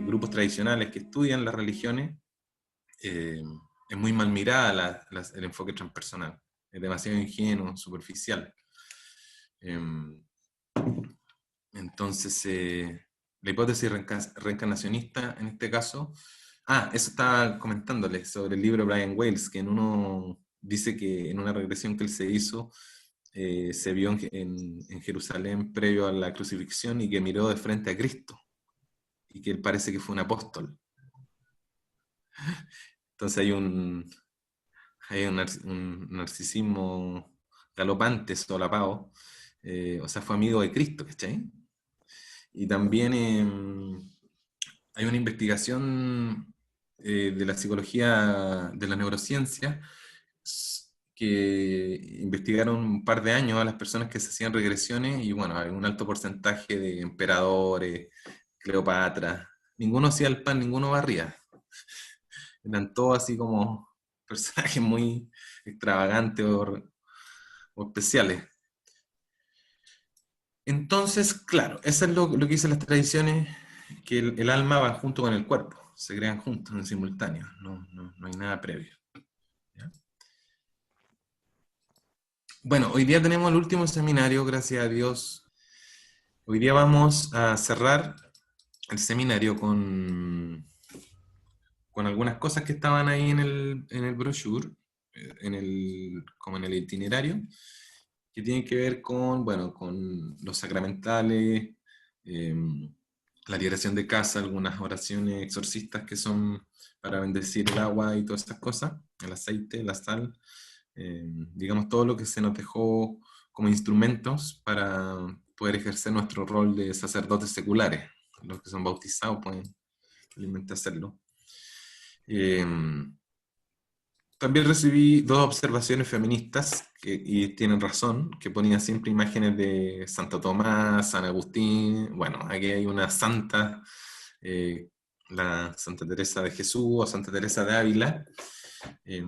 grupos tradicionales que estudian las religiones, es muy mal mirada el enfoque transpersonal. Es demasiado ingenuo, superficial. Entonces, la hipótesis reencarnacionista, en este caso, eso estaba comentándole sobre el libro de Brian Weiss, que en uno dice que en una regresión que él se hizo, se vio en Jerusalén previo a la crucifixión y que miró de frente a Cristo, y que él parece que fue un apóstol. Entonces hay un narcisismo galopante, solapado, o sea, fue amigo de Cristo, ¿cachai? Y también hay una investigación de la psicología, de la neurociencia, que investigaron un par de años a las personas que se hacían regresiones y bueno, hay un alto porcentaje de emperadores, Cleopatra, ninguno hacía el pan, ninguno barría. Eran todos así como personajes muy extravagantes o especiales. Entonces, claro, eso es lo que dicen las tradiciones, que el alma va junto con el cuerpo, se crean juntos en simultáneo, no hay nada previo. ¿Ya? Bueno, hoy día tenemos el último seminario, gracias a Dios. Hoy día vamos a cerrar el seminario con algunas cosas que estaban ahí en el brochure, como en el itinerario, que tienen que ver con, bueno, con los sacramentales, la liberación de casa, algunas oraciones exorcistas que son para bendecir el agua y todas estas cosas, el aceite, la sal, digamos todo lo que se nos dejó como instrumentos para poder ejercer nuestro rol de sacerdotes seculares. Los que son bautizados pueden felizmente hacerlo. También recibí dos observaciones feministas, y tienen razón, que ponían siempre imágenes de Santo Tomás, San Agustín. Bueno, aquí hay una santa, eh, la Santa Teresa de Jesús o Santa Teresa de Ávila, eh,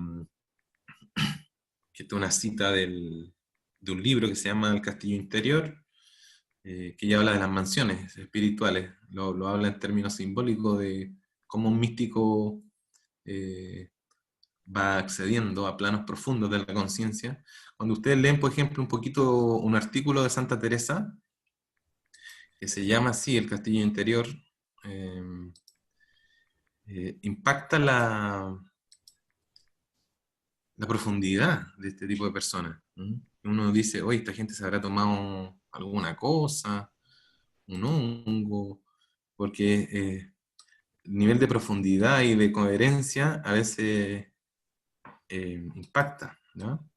que es una cita de un libro que se llama El Castillo Interior, que ya habla de las mansiones espirituales. Lo habla en términos simbólicos de cómo un místico va accediendo a planos profundos de la conciencia. Cuando ustedes leen, por ejemplo, un poquito un artículo de Santa Teresa, que se llama así, El Castillo Interior, eh, impacta la profundidad de este tipo de personas. Uno dice, oye, esta gente se habrá tomado alguna cosa, un hongo, porque el nivel de profundidad y de coherencia a veces impacta, ¿no?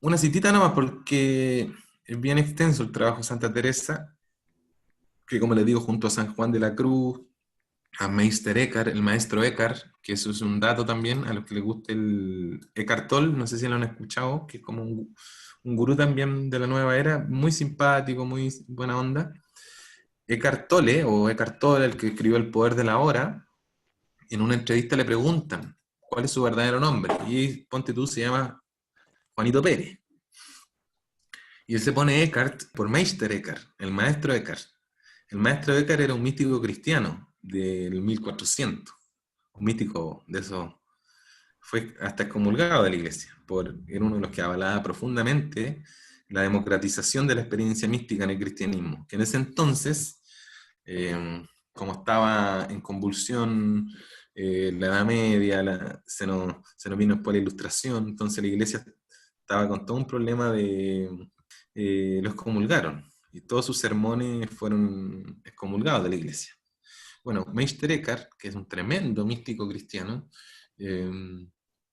Una citita nomás porque es bien extenso el trabajo de Santa Teresa, que como les digo, junto a San Juan de la Cruz, a Meister Eckhart, el maestro Eckhart, que eso es un dato también a los que les guste el Eckhart Tolle, no sé si lo han escuchado, que es como un gurú también de la nueva era, muy simpático, muy buena onda. Eckhart Tolle, o Eckhart Tolle, el que escribió El Poder de la Hora, en una entrevista le preguntan cuál es su verdadero nombre, y ponte tú, se llama Juanito Pérez. Y él se pone Eckhart por Meister Eckhart, el maestro Eckhart. El maestro Eckhart era un místico cristiano del 1400, un místico de eso, fue hasta excomulgado de la iglesia, era uno de los que avalaba profundamente la democratización de la experiencia mística en el cristianismo, que en ese entonces, como estaba en convulsión la Edad Media, se nos vino después la Ilustración, entonces la iglesia estaba con todo un problema los excomulgaron, y todos sus sermones fueron excomulgados de la iglesia. Bueno, Meister Eckhart, que es un tremendo místico cristiano, eh,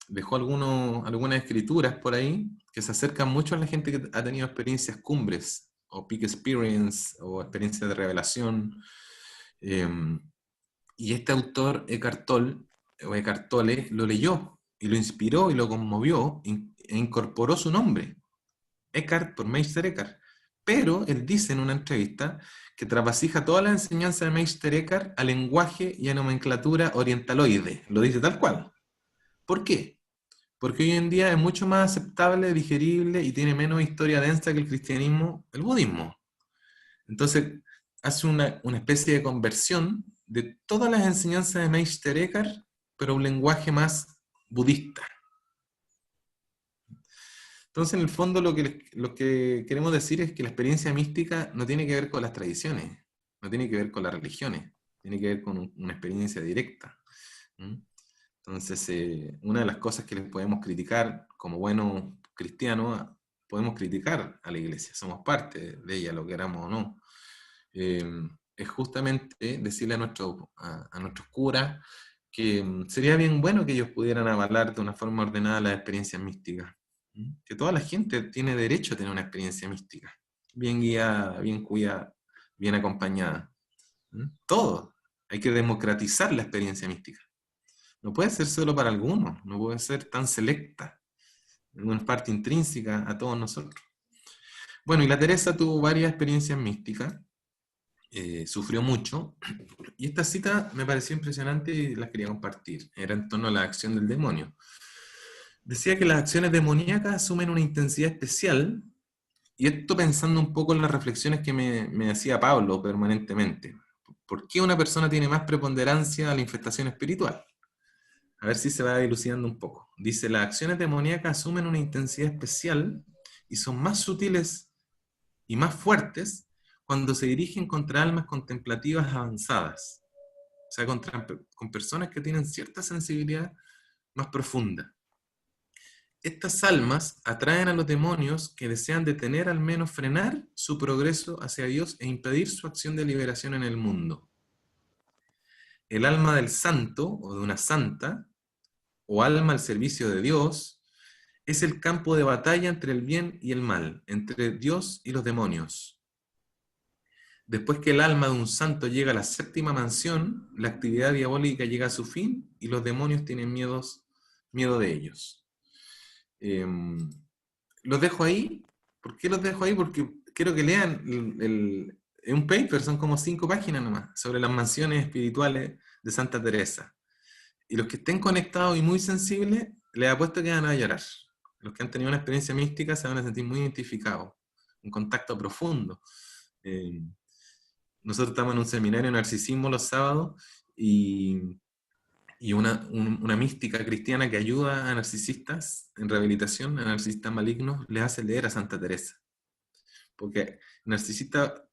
dejó algunas escrituras por ahí que se acercan mucho a la gente que ha tenido experiencias cumbres, o peak experience, o experiencias de revelación. Eh, y este autor, Eckhart Tolle, o Eckhart Tolle, lo leyó y lo inspiró y lo conmovió e incorporó su nombre, Eckhart por Meister Eckhart. Pero él dice en una entrevista que trasvasija toda la enseñanza de Meister Eckhart a lenguaje y a nomenclatura orientaloide. Lo dice tal cual. ¿Por qué? Porque hoy en día es mucho más aceptable, digerible y tiene menos historia densa que el cristianismo, el budismo. Entonces, hace una especie de conversión de todas las enseñanzas de Meister Eckhart, pero un lenguaje más budista. Entonces, en el fondo, lo que queremos decir es que la experiencia mística no tiene que ver con las tradiciones, no tiene que ver con las religiones, tiene que ver con una experiencia directa. ¿Mm? Entonces, una de las cosas que les podemos criticar como buenos cristianos, podemos criticar a la iglesia, somos parte de ella, lo queramos o no. Es justamente decirle a nuestros curas que sería bien bueno que ellos pudieran avalar de una forma ordenada las experiencias místicas. Que toda la gente tiene derecho a tener una experiencia mística, bien guiada, bien cuidada, bien acompañada. Todo. Hay que democratizar la experiencia mística. No puede ser solo para algunos, no puede ser tan selecta, es una parte intrínseca a todos nosotros. Bueno, y la Teresa tuvo varias experiencias místicas, sufrió mucho, y esta cita me pareció impresionante y la quería compartir. Era en torno a la acción del demonio. Decía que las acciones demoníacas asumen una intensidad especial, y esto pensando un poco en las reflexiones que me hacía Pablo permanentemente. ¿Por qué una persona tiene más preponderancia a la infestación espiritual? A ver si se va dilucidando un poco. Dice, las acciones demoníacas asumen una intensidad especial y son más sutiles y más fuertes cuando se dirigen contra almas contemplativas avanzadas. O sea, con personas que tienen cierta sensibilidad más profunda. Estas almas atraen a los demonios que desean detener, al menos frenar, su progreso hacia Dios e impedir su acción de liberación en el mundo. El alma del santo o de una santa, o alma al servicio de Dios, es el campo de batalla entre el bien y el mal, entre Dios y los demonios. Después que el alma de un santo llega a la séptima mansión, la actividad diabólica llega a su fin y los demonios tienen miedo de ellos. Los dejo ahí. ¿Por qué los dejo ahí? Porque quiero que lean un paper, son como 5 páginas nomás, sobre las mansiones espirituales de Santa Teresa. Y los que estén conectados y muy sensibles, les apuesto que van a llorar. Los que han tenido una experiencia mística se van a sentir muy identificados, un contacto profundo. Eh, Nosotros estamos en un seminario de narcisismo los sábados y una mística cristiana que ayuda a narcisistas en rehabilitación, a narcisistas malignos, les hace leer a Santa Teresa. Porque el narcisista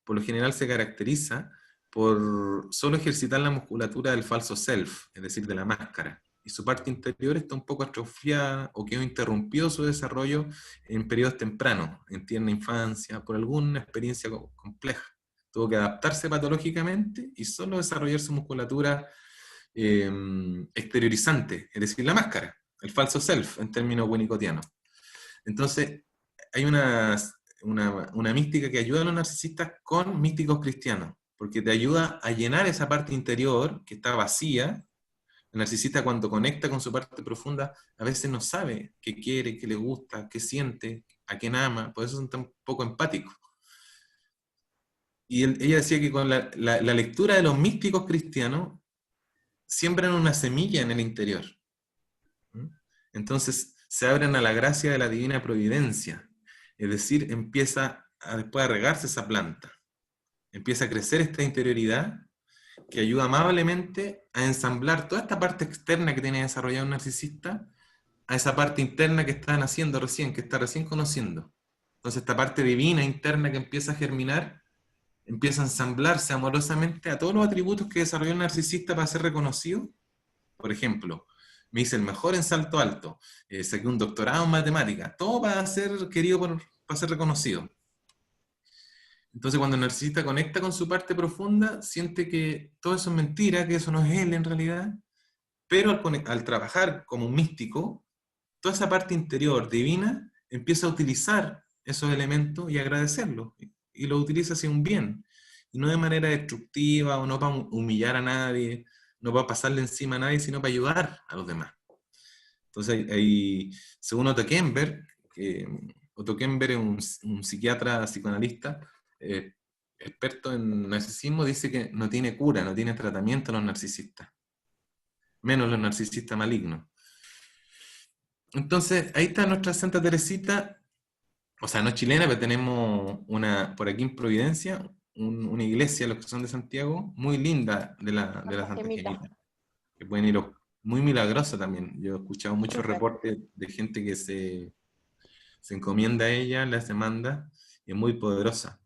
por lo general se caracteriza por solo ejercitar la musculatura del falso self, es decir, de la máscara. Y su parte interior está un poco atrofiada o quedó interrumpido su desarrollo en periodos tempranos, en tierna infancia, por alguna experiencia compleja. Tuvo que adaptarse patológicamente y solo desarrollar su musculatura exteriorizante, es decir, la máscara, el falso self en términos winnicottianos. Entonces, hay una mística que ayuda a los narcisistas con místicos cristianos, porque te ayuda a llenar esa parte interior que está vacía. El narcisista cuando conecta con su parte profunda, a veces no sabe qué quiere, qué le gusta, qué siente, a quién ama, por eso son tan poco empáticos. Y ella decía que con la lectura de los místicos cristianos, siembran una semilla en el interior. Entonces se abren a la gracia de la divina providencia. Es decir, empieza después a regarse esa planta. Empieza a crecer esta interioridad que ayuda amablemente a ensamblar toda esta parte externa que tiene desarrollado un narcisista a esa parte interna que está naciendo recién, que está recién conociendo. Entonces esta parte divina interna que empieza a germinar, empieza a ensamblarse amorosamente a todos los atributos que desarrolló el narcisista para ser reconocido. Por ejemplo, me hice el mejor en salto alto, saqué un doctorado en matemáticas, todo para ser querido, para ser reconocido. Entonces cuando el narcisista conecta con su parte profunda, siente que todo eso es mentira, que eso no es él en realidad, pero al trabajar como un místico, toda esa parte interior divina empieza a utilizar esos elementos y agradecerlos, y lo utiliza hacia un bien, y no de manera destructiva o no para humillar a nadie, no para pasarle encima a nadie, sino para ayudar a los demás. Entonces, según Otto Kemper, Otto Kemper es un psiquiatra psicoanalista, eh, experto en narcisismo, dice que no tiene cura, no tiene tratamiento a los narcisistas, menos los narcisistas malignos. Entonces, ahí está nuestra Santa Teresita, o sea, no es chilena, pero tenemos una por aquí en Providencia, una iglesia, los que son de Santiago, muy linda de la Santa Santa Gemita. Gemita, que pueden ir, muy milagrosa también. Yo he escuchado muchos Súper. reportes de gente que se encomienda a ella, la se manda, y es muy poderosa.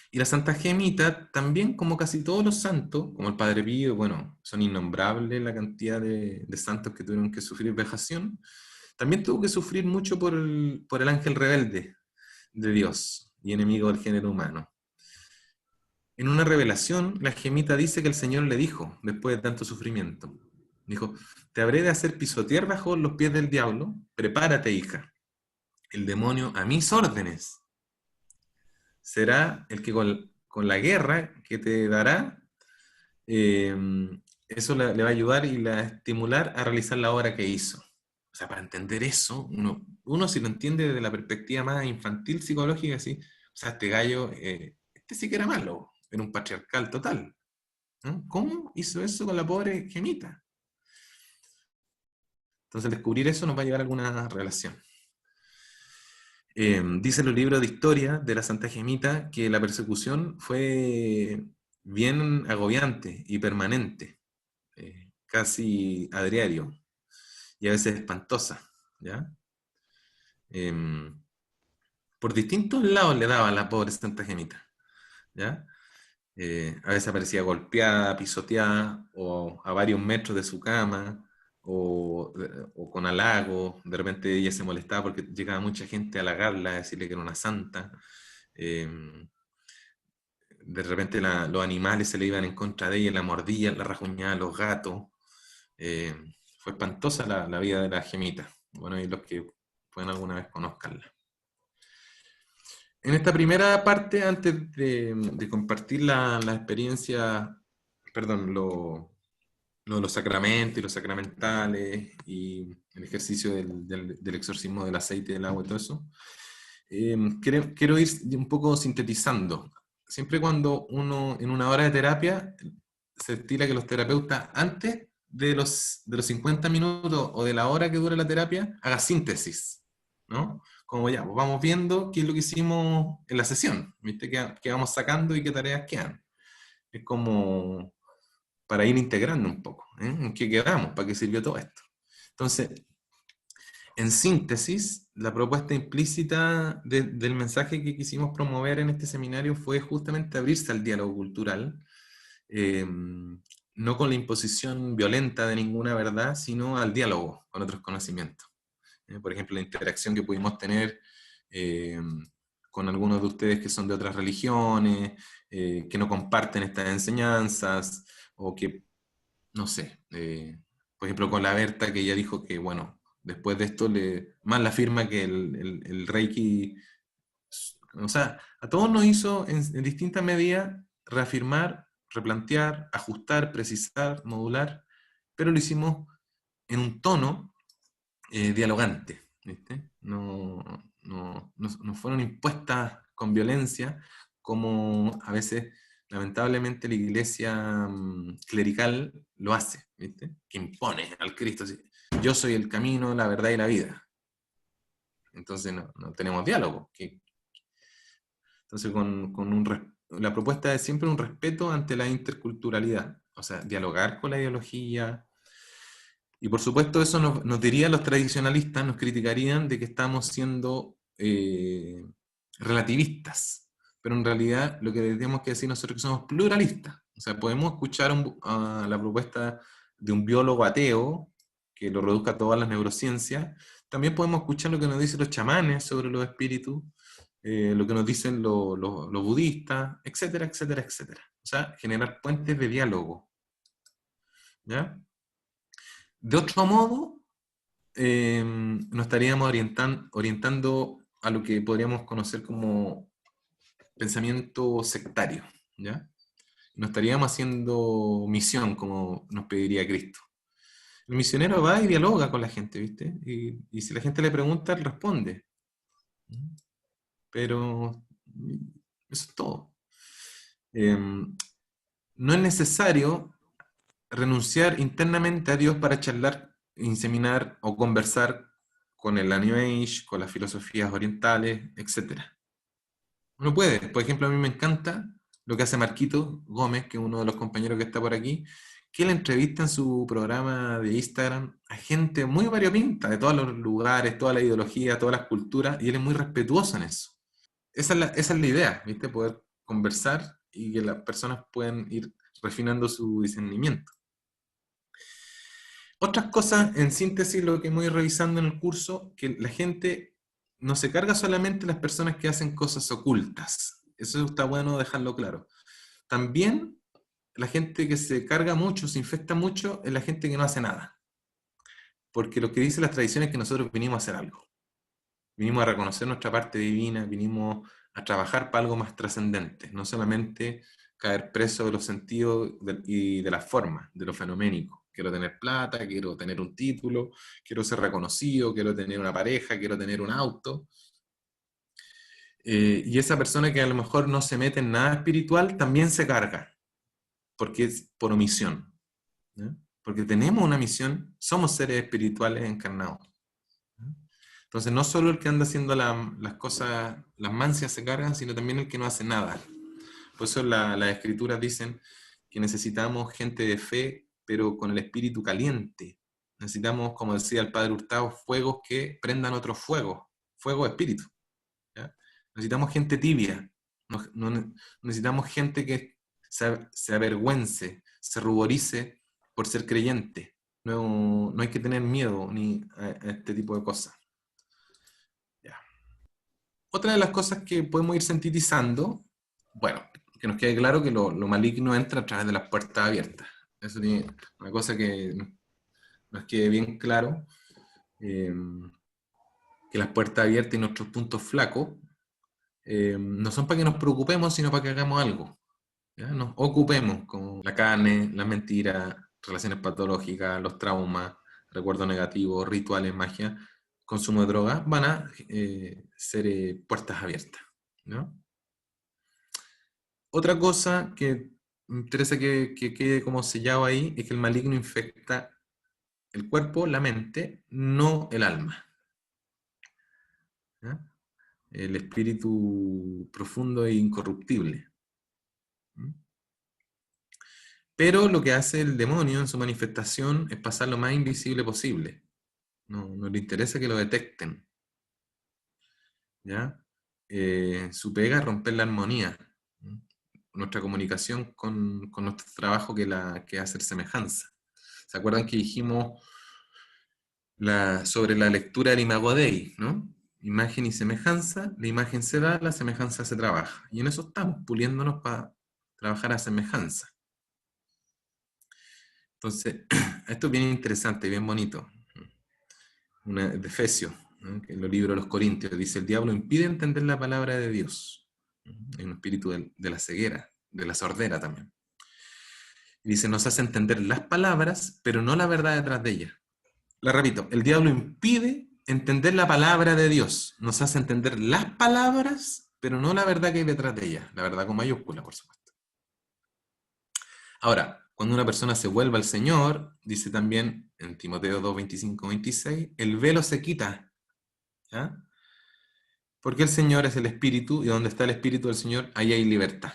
Y la Santa Gemita, también como casi todos los santos, como el Padre Pío, bueno, son innombrables la cantidad de santos que tuvieron que sufrir vejación, también tuvo que sufrir mucho por el ángel rebelde de Dios y enemigo del género humano. En una revelación, la Gemita dice que el Señor le dijo, después de tanto sufrimiento, dijo, te habré de hacer pisotear bajo los pies del diablo, prepárate, hija, el demonio a mis órdenes será el que con la guerra que te dará, eh, eso le va a ayudar y la va a estimular a realizar la obra que hizo. O sea, para entender eso, uno si lo entiende desde la perspectiva más infantil psicológica, así, o sea, este gallo, este sí que era malo, era un patriarcal total, ¿no? ¿Cómo hizo eso con la pobre Gemita? Entonces, descubrir eso nos va a llevar a alguna relación. Dice en los libros de historia de la Santa Gemita que la persecución fue bien agobiante y permanente, casi a diario, y a veces espantosa, ¿ya? Em, por distintos lados le daba a la pobre Santa Gemita, ¿ya? A veces aparecía golpeada, pisoteada, o a varios metros de su cama, o con halagos. De repente ella se molestaba porque llegaba mucha gente a halagarla, a decirle que era una santa. Eh, de repente los animales se le iban en contra de ella, la mordían, la rajuñaban los gatos. Eh, fue espantosa la vida de la Gemita. Bueno, y los que pueden alguna vez conozcanla. En esta primera parte, antes de compartir la experiencia, perdón, los sacramentos y los sacramentales y el ejercicio del exorcismo del aceite, del agua y todo eso, quiero ir un poco sintetizando. Siempre cuando uno en una hora de terapia se estila que los terapeutas antes de los 50 minutos o de la hora que dura la terapia haga síntesis, ¿no? Como ya, pues vamos viendo qué es lo que hicimos en la sesión, ¿viste? Qué vamos sacando y qué tareas quedan. Es como para ir integrando un poco, ¿eh? ¿En qué quedamos? ¿Para qué sirvió todo esto? Entonces, en síntesis, la propuesta implícita del mensaje que quisimos promover en este seminario fue justamente abrirse al diálogo cultural, no con la imposición violenta de ninguna verdad, sino al diálogo con otros conocimientos. Por ejemplo, la interacción que pudimos tener eh, con algunos de ustedes que son de otras religiones, que no comparten estas enseñanzas, o que, no sé, por ejemplo, con la Berta, que ella dijo que, bueno, después de esto, más la afirma que el Reiki, o sea, a todos nos hizo en distintas medidas reafirmar, replantear, ajustar, precisar, modular, pero lo hicimos en un tono dialogante, ¿viste? No fueron impuestas con violencia, como a veces, lamentablemente, la iglesia clerical lo hace, ¿viste? Que impone al Cristo, así, yo soy el camino, la verdad y la vida. Entonces no tenemos diálogo. Entonces, la propuesta es siempre un respeto ante la interculturalidad, o sea, dialogar con la ideología. Y por supuesto eso nos diría los tradicionalistas, nos criticarían de que estamos siendo relativistas, pero en realidad lo que tenemos que decir nosotros es que somos pluralistas. O sea, podemos escuchar a la propuesta de un biólogo ateo que lo reduzca a todas las neurociencias, también podemos escuchar lo que nos dicen los chamanes sobre los espíritus, lo que nos dicen los budistas, etcétera, etcétera, etcétera. O sea, generar puentes de diálogo, ¿ya? De otro modo, nos estaríamos orientando a lo que podríamos conocer como pensamiento sectario, ¿ya? No estaríamos haciendo misión como nos pediría Cristo. El misionero va y dialoga con la gente, ¿viste? Y si la gente le pregunta, él responde. Pero eso es todo. No es necesario renunciar internamente a Dios para charlar, inseminar o conversar con el New Age, con las filosofías orientales, etc. Uno puede. Por ejemplo, a mí me encanta lo que hace Marquito Gómez, que es uno de los compañeros que está por aquí, que él entrevista en su programa de Instagram a gente muy variopinta, de todos los lugares, toda la ideología, todas las culturas, y él es muy respetuoso en eso. Esa es la idea, ¿viste? Poder conversar y que las personas puedan ir refinando su discernimiento. Otras cosas, en síntesis, lo que voy revisando en el curso, que la gente no se carga solamente las personas que hacen cosas ocultas. Eso está bueno dejarlo claro. También la gente que se carga mucho, se infecta mucho, es la gente que no hace nada. Porque lo que dicen las tradiciones es que nosotros vinimos a hacer algo. Vinimos a reconocer nuestra parte divina, vinimos a trabajar para algo más trascendente, no solamente caer preso de los sentidos y de las formas, de lo fenoménico. Quiero tener plata, quiero tener un título, quiero ser reconocido, quiero tener una pareja, quiero tener un auto. Y esa persona que a lo mejor no se mete en nada espiritual también se carga, porque es por omisión, ¿no? Porque tenemos una misión, somos seres espirituales encarnados. Entonces, no solo el que anda haciendo las cosas, las mancias se cargan, sino también el que no hace nada. Por eso las escrituras dicen que necesitamos gente de fe, pero con el espíritu caliente. Necesitamos, como decía el padre Hurtado, fuegos que prendan otros fuegos, fuego de espíritu. ¿Ya? Necesitamos gente tibia, necesitamos gente que se avergüence, se ruborice por ser creyente. No hay que tener miedo ni a este tipo de cosas. Ya. Otra de las cosas que podemos ir sintetizando, bueno, que nos quede claro que lo maligno entra a través de las puertas abiertas. Eso es una cosa que nos quede bien claro, eh, que las puertas abiertas y nuestros puntos flacos no son para que nos preocupemos, sino para que hagamos algo. ¿Ya? Nos ocupemos con la carne, las mentiras, relaciones patológicas, los traumas, recuerdos negativos, rituales, magia, consumo de drogas, van a ser puertas abiertas, ¿no? Otra cosa que me interesa que quede como sellado ahí es que el maligno infecta el cuerpo, la mente, no el alma. ¿Ya? El espíritu profundo e incorruptible. ¿Mm? Pero lo que hace el demonio en su manifestación es pasar lo más invisible posible. No le interesa que lo detecten. ¿Ya? Su pega es romper la armonía. ¿Mm? Nuestra comunicación con nuestro trabajo que hacer semejanza. ¿Se acuerdan que dijimos sobre la lectura del Imago Dei, ¿no? Imagen y semejanza, la imagen se da, la semejanza se trabaja. Y en eso estamos, puliéndonos para trabajar a semejanza. Entonces, esto es bien interesante, bien bonito. De Efesios, ¿no? En los libros de los Corintios, dice: el diablo impide entender la palabra de Dios. Hay un espíritu de la ceguera, de la sordera también. Y dice: nos hace entender las palabras, pero no la verdad detrás de ellas. La repito, el diablo impide entender la palabra de Dios. Nos hace entender las palabras, pero no la verdad que hay detrás de ellas. La verdad con mayúscula, por supuesto. Ahora, cuando una persona se vuelve al Señor, dice también en Timoteo 2, 25, 26, el velo se quita. ¿Ya? Porque el Señor es el Espíritu, y donde está el Espíritu del Señor, ahí hay libertad.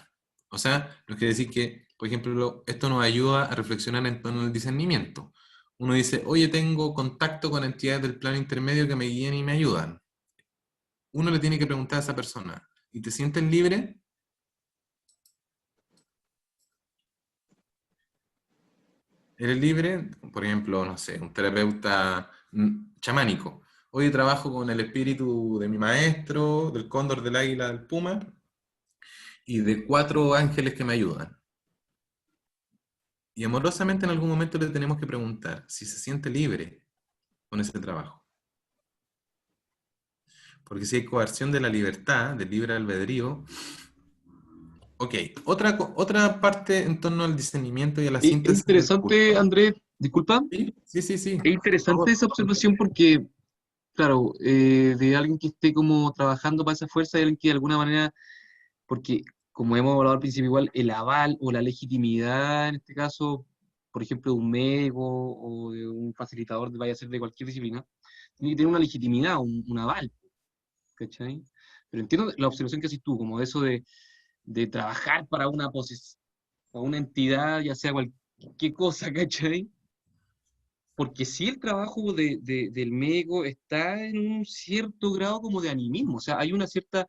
O sea, no quiere decir que, por ejemplo, esto nos ayuda a reflexionar en torno al discernimiento. Uno dice: oye, tengo contacto con entidades del plano intermedio que me guían y me ayudan. Uno le tiene que preguntar a esa persona: ¿y te sientes libre? ¿Eres libre? Por ejemplo, no sé, un terapeuta chamánico. Hoy trabajo con el espíritu de mi maestro, del cóndor, del águila, del puma, y de 4 ángeles que me ayudan. Y amorosamente en algún momento le tenemos que preguntar si se siente libre con ese trabajo. Porque si hay coerción de la libertad, del libre albedrío. Ok, otra parte en torno al discernimiento y a la Es síntesis del interesante, curso. Andrés, disculpa, Sí, sí, sí, sí, es por interesante favor. esa observación porque, claro, de alguien que esté como trabajando para esa fuerza, de alguien que de alguna manera, porque como hemos hablado al principio igual, el aval o la legitimidad, en este caso, por ejemplo, de un médico o de un facilitador, vaya a ser de cualquier disciplina, tiene que tener una legitimidad, un aval, ¿cachai? Pero entiendo la observación que haces tú, como eso de trabajar para para una entidad, ya sea cualquier cosa, ¿cachai? Porque sí el trabajo del médico está en un cierto grado como de animismo, o sea, hay una cierta,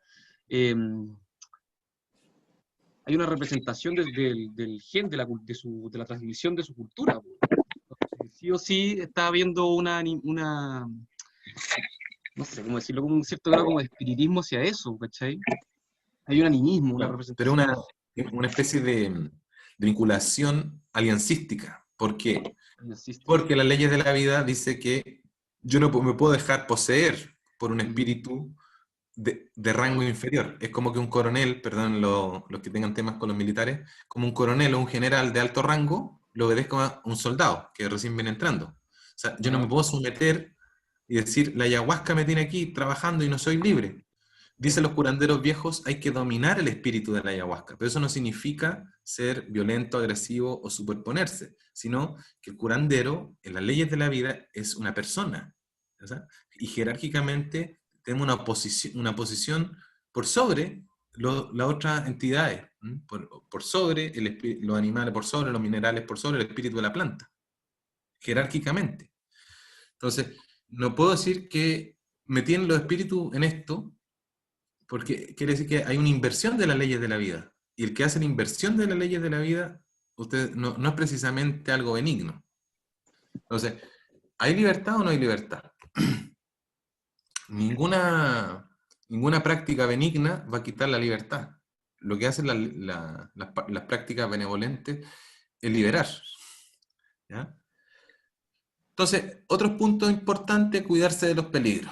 em, hay una representación del gen, de la transmisión de su cultura, po. Sí o sí está habiendo no sé cómo decirlo, como un cierto grado como de espiritismo hacia eso, ¿cachai? Hay un animismo, una Claro, pero representación. una especie de vinculación aliancística. ¿Por qué? Narcisista. Porque las leyes de la vida dice que yo no me puedo dejar poseer por un Ujú. espíritu de rango inferior. Es como que un coronel, perdón los que tengan temas con los militares, como un coronel o un general de alto rango lo obedezca a un soldado que recién viene entrando. O sea, yo no me Ya. puedo someter y decir, la ayahuasca me tiene aquí trabajando y no soy libre. Dicen los curanderos viejos, hay que dominar el espíritu de la ayahuasca, pero eso no significa ser violento, agresivo o superponerse, sino que el curandero, en las leyes de la vida, es una persona. ¿Ya? Y jerárquicamente tenemos una posición por sobre las otras entidades, por sobre los animales, por sobre los minerales, por sobre el espíritu de la planta, jerárquicamente. Entonces, no puedo decir que me tienen los espíritus en esto, porque quiere decir que hay una inversión de las leyes de la vida. Y el que hace la inversión de las leyes de la vida, usted no es precisamente algo benigno. Entonces, ¿hay libertad o no hay libertad? Ninguna práctica benigna va a quitar la libertad. Lo que hacen las prácticas benevolentes es liberar. ¿Ya? Entonces, otro punto importante, cuidarse de los peligros.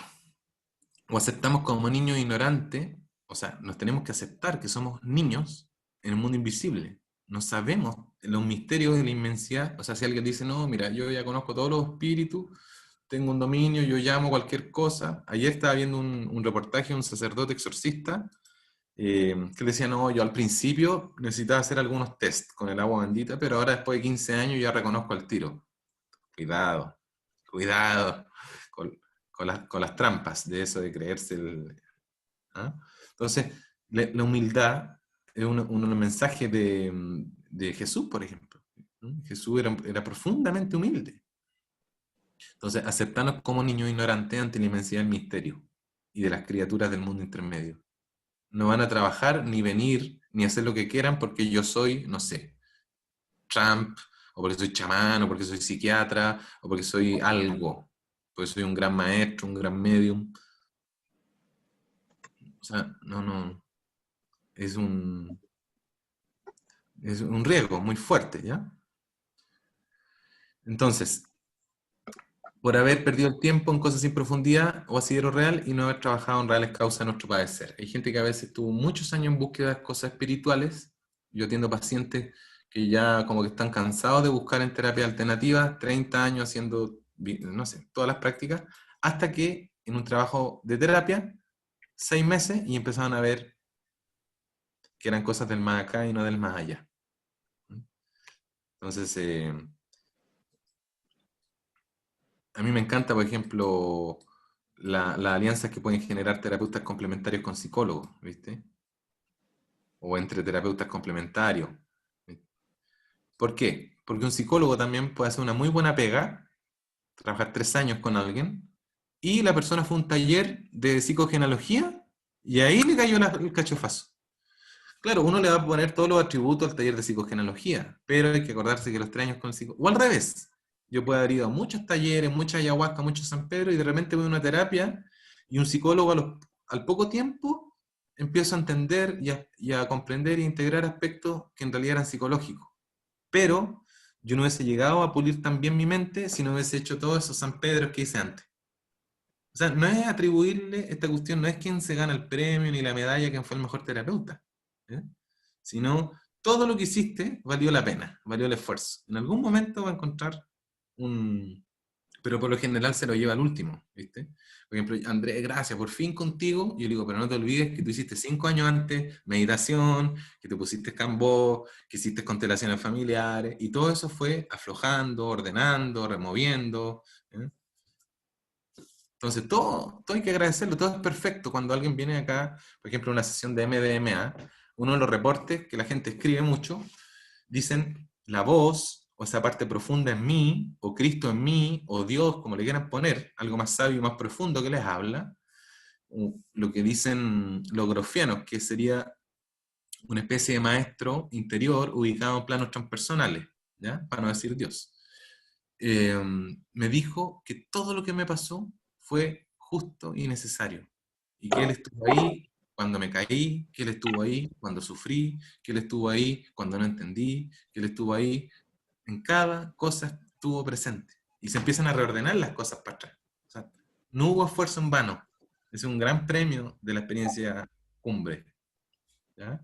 O aceptamos como niños ignorantes, o sea, nos tenemos que aceptar que somos niños en el mundo invisible. No sabemos los misterios de la inmensidad. O sea, si alguien dice, no, mira, yo ya conozco todos los espíritus, tengo un dominio, yo llamo cualquier cosa. Ayer estaba viendo un reportaje de un sacerdote exorcista que decía, no, yo al principio necesitaba hacer algunos test con el agua bendita, pero ahora después de 15 años ya reconozco al tiro. Cuidado, cuidado con las trampas de eso de creerse ¿ah? Entonces, la humildad es un mensaje de Jesús, por ejemplo. ¿No? Jesús era profundamente humilde. Entonces, aceptarnos como niños ignorantes ante la inmensidad del misterio y de las criaturas del mundo intermedio. No van a trabajar, ni venir, ni hacer lo que quieran porque yo soy, no sé, Trump, o porque soy chamán, o porque soy psiquiatra, o porque soy algo, porque soy un gran maestro, un gran medium. O sea, no, es es un riesgo muy fuerte, ¿ya? Entonces, por haber perdido el tiempo en cosas sin profundidad o asidero real y no haber trabajado en reales causas de nuestro padecer. Hay gente que a veces tuvo muchos años en búsqueda de cosas espirituales. Yo atiendo pacientes que ya como que están cansados de buscar en terapia alternativa, 30 años haciendo, no sé, todas las prácticas, hasta que en un trabajo de terapia, 6 meses, y empezaron a ver que eran cosas del más acá y no del más allá. Entonces, a mí me encanta, por ejemplo, las alianzas que pueden generar terapeutas complementarios con psicólogos, ¿viste? O entre terapeutas complementarios. ¿Viste? ¿Por qué? Porque un psicólogo también puede hacer una muy buena pega, trabajar 3 años con alguien, y la persona fue a un taller de psicogenealogía y ahí le cayó el cachofazo. Claro, uno le va a poner todos los atributos al taller de psicogenealogía, pero hay que acordarse que los 3 años con psicólogo, o al revés, yo puedo haber ido a muchos talleres, mucha ayahuasca, mucho San Pedro, y de repente voy a una terapia y un psicólogo al poco tiempo empieza a entender y a comprender e integrar aspectos que en realidad eran psicológicos. Pero yo no hubiese llegado a pulir tan bien mi mente si no hubiese hecho todos esos San Pedros que hice antes. O sea, no es atribuirle esta cuestión, no es quién se gana el premio ni la medalla, quién fue el mejor terapeuta, ¿eh? Sino todo lo que hiciste valió la pena, valió el esfuerzo. En algún momento va a encontrar un... Pero por lo general se lo lleva al último, ¿viste? Por ejemplo, Andrés, gracias, por fin contigo. Yo le digo, pero no te olvides que tú hiciste 5 años antes meditación, que te pusiste Cambó, que hiciste constelaciones familiares, y todo eso fue aflojando, ordenando, removiendo, ¿eh? Entonces, todo hay que agradecerlo, todo es perfecto. Cuando alguien viene acá, por ejemplo, a una sesión de MDMA, uno de los reportes que la gente escribe mucho, dicen la voz, o esa parte profunda en mí, o Cristo en mí, o Dios, como le quieran poner, algo más sabio y más profundo que les habla, lo que dicen los grofianos, que sería una especie de maestro interior ubicado en planos transpersonales, ¿ya? Para no decir Dios. Me dijo que todo lo que me pasó fue justo y necesario. Y que Él estuvo ahí cuando me caí, que Él estuvo ahí cuando sufrí, que Él estuvo ahí cuando no entendí, que Él estuvo ahí. En cada cosa estuvo presente. Y se empiezan a reordenar las cosas para atrás. O sea, no hubo esfuerzo en vano. Es un gran premio de la experiencia cumbre. ¿Ya?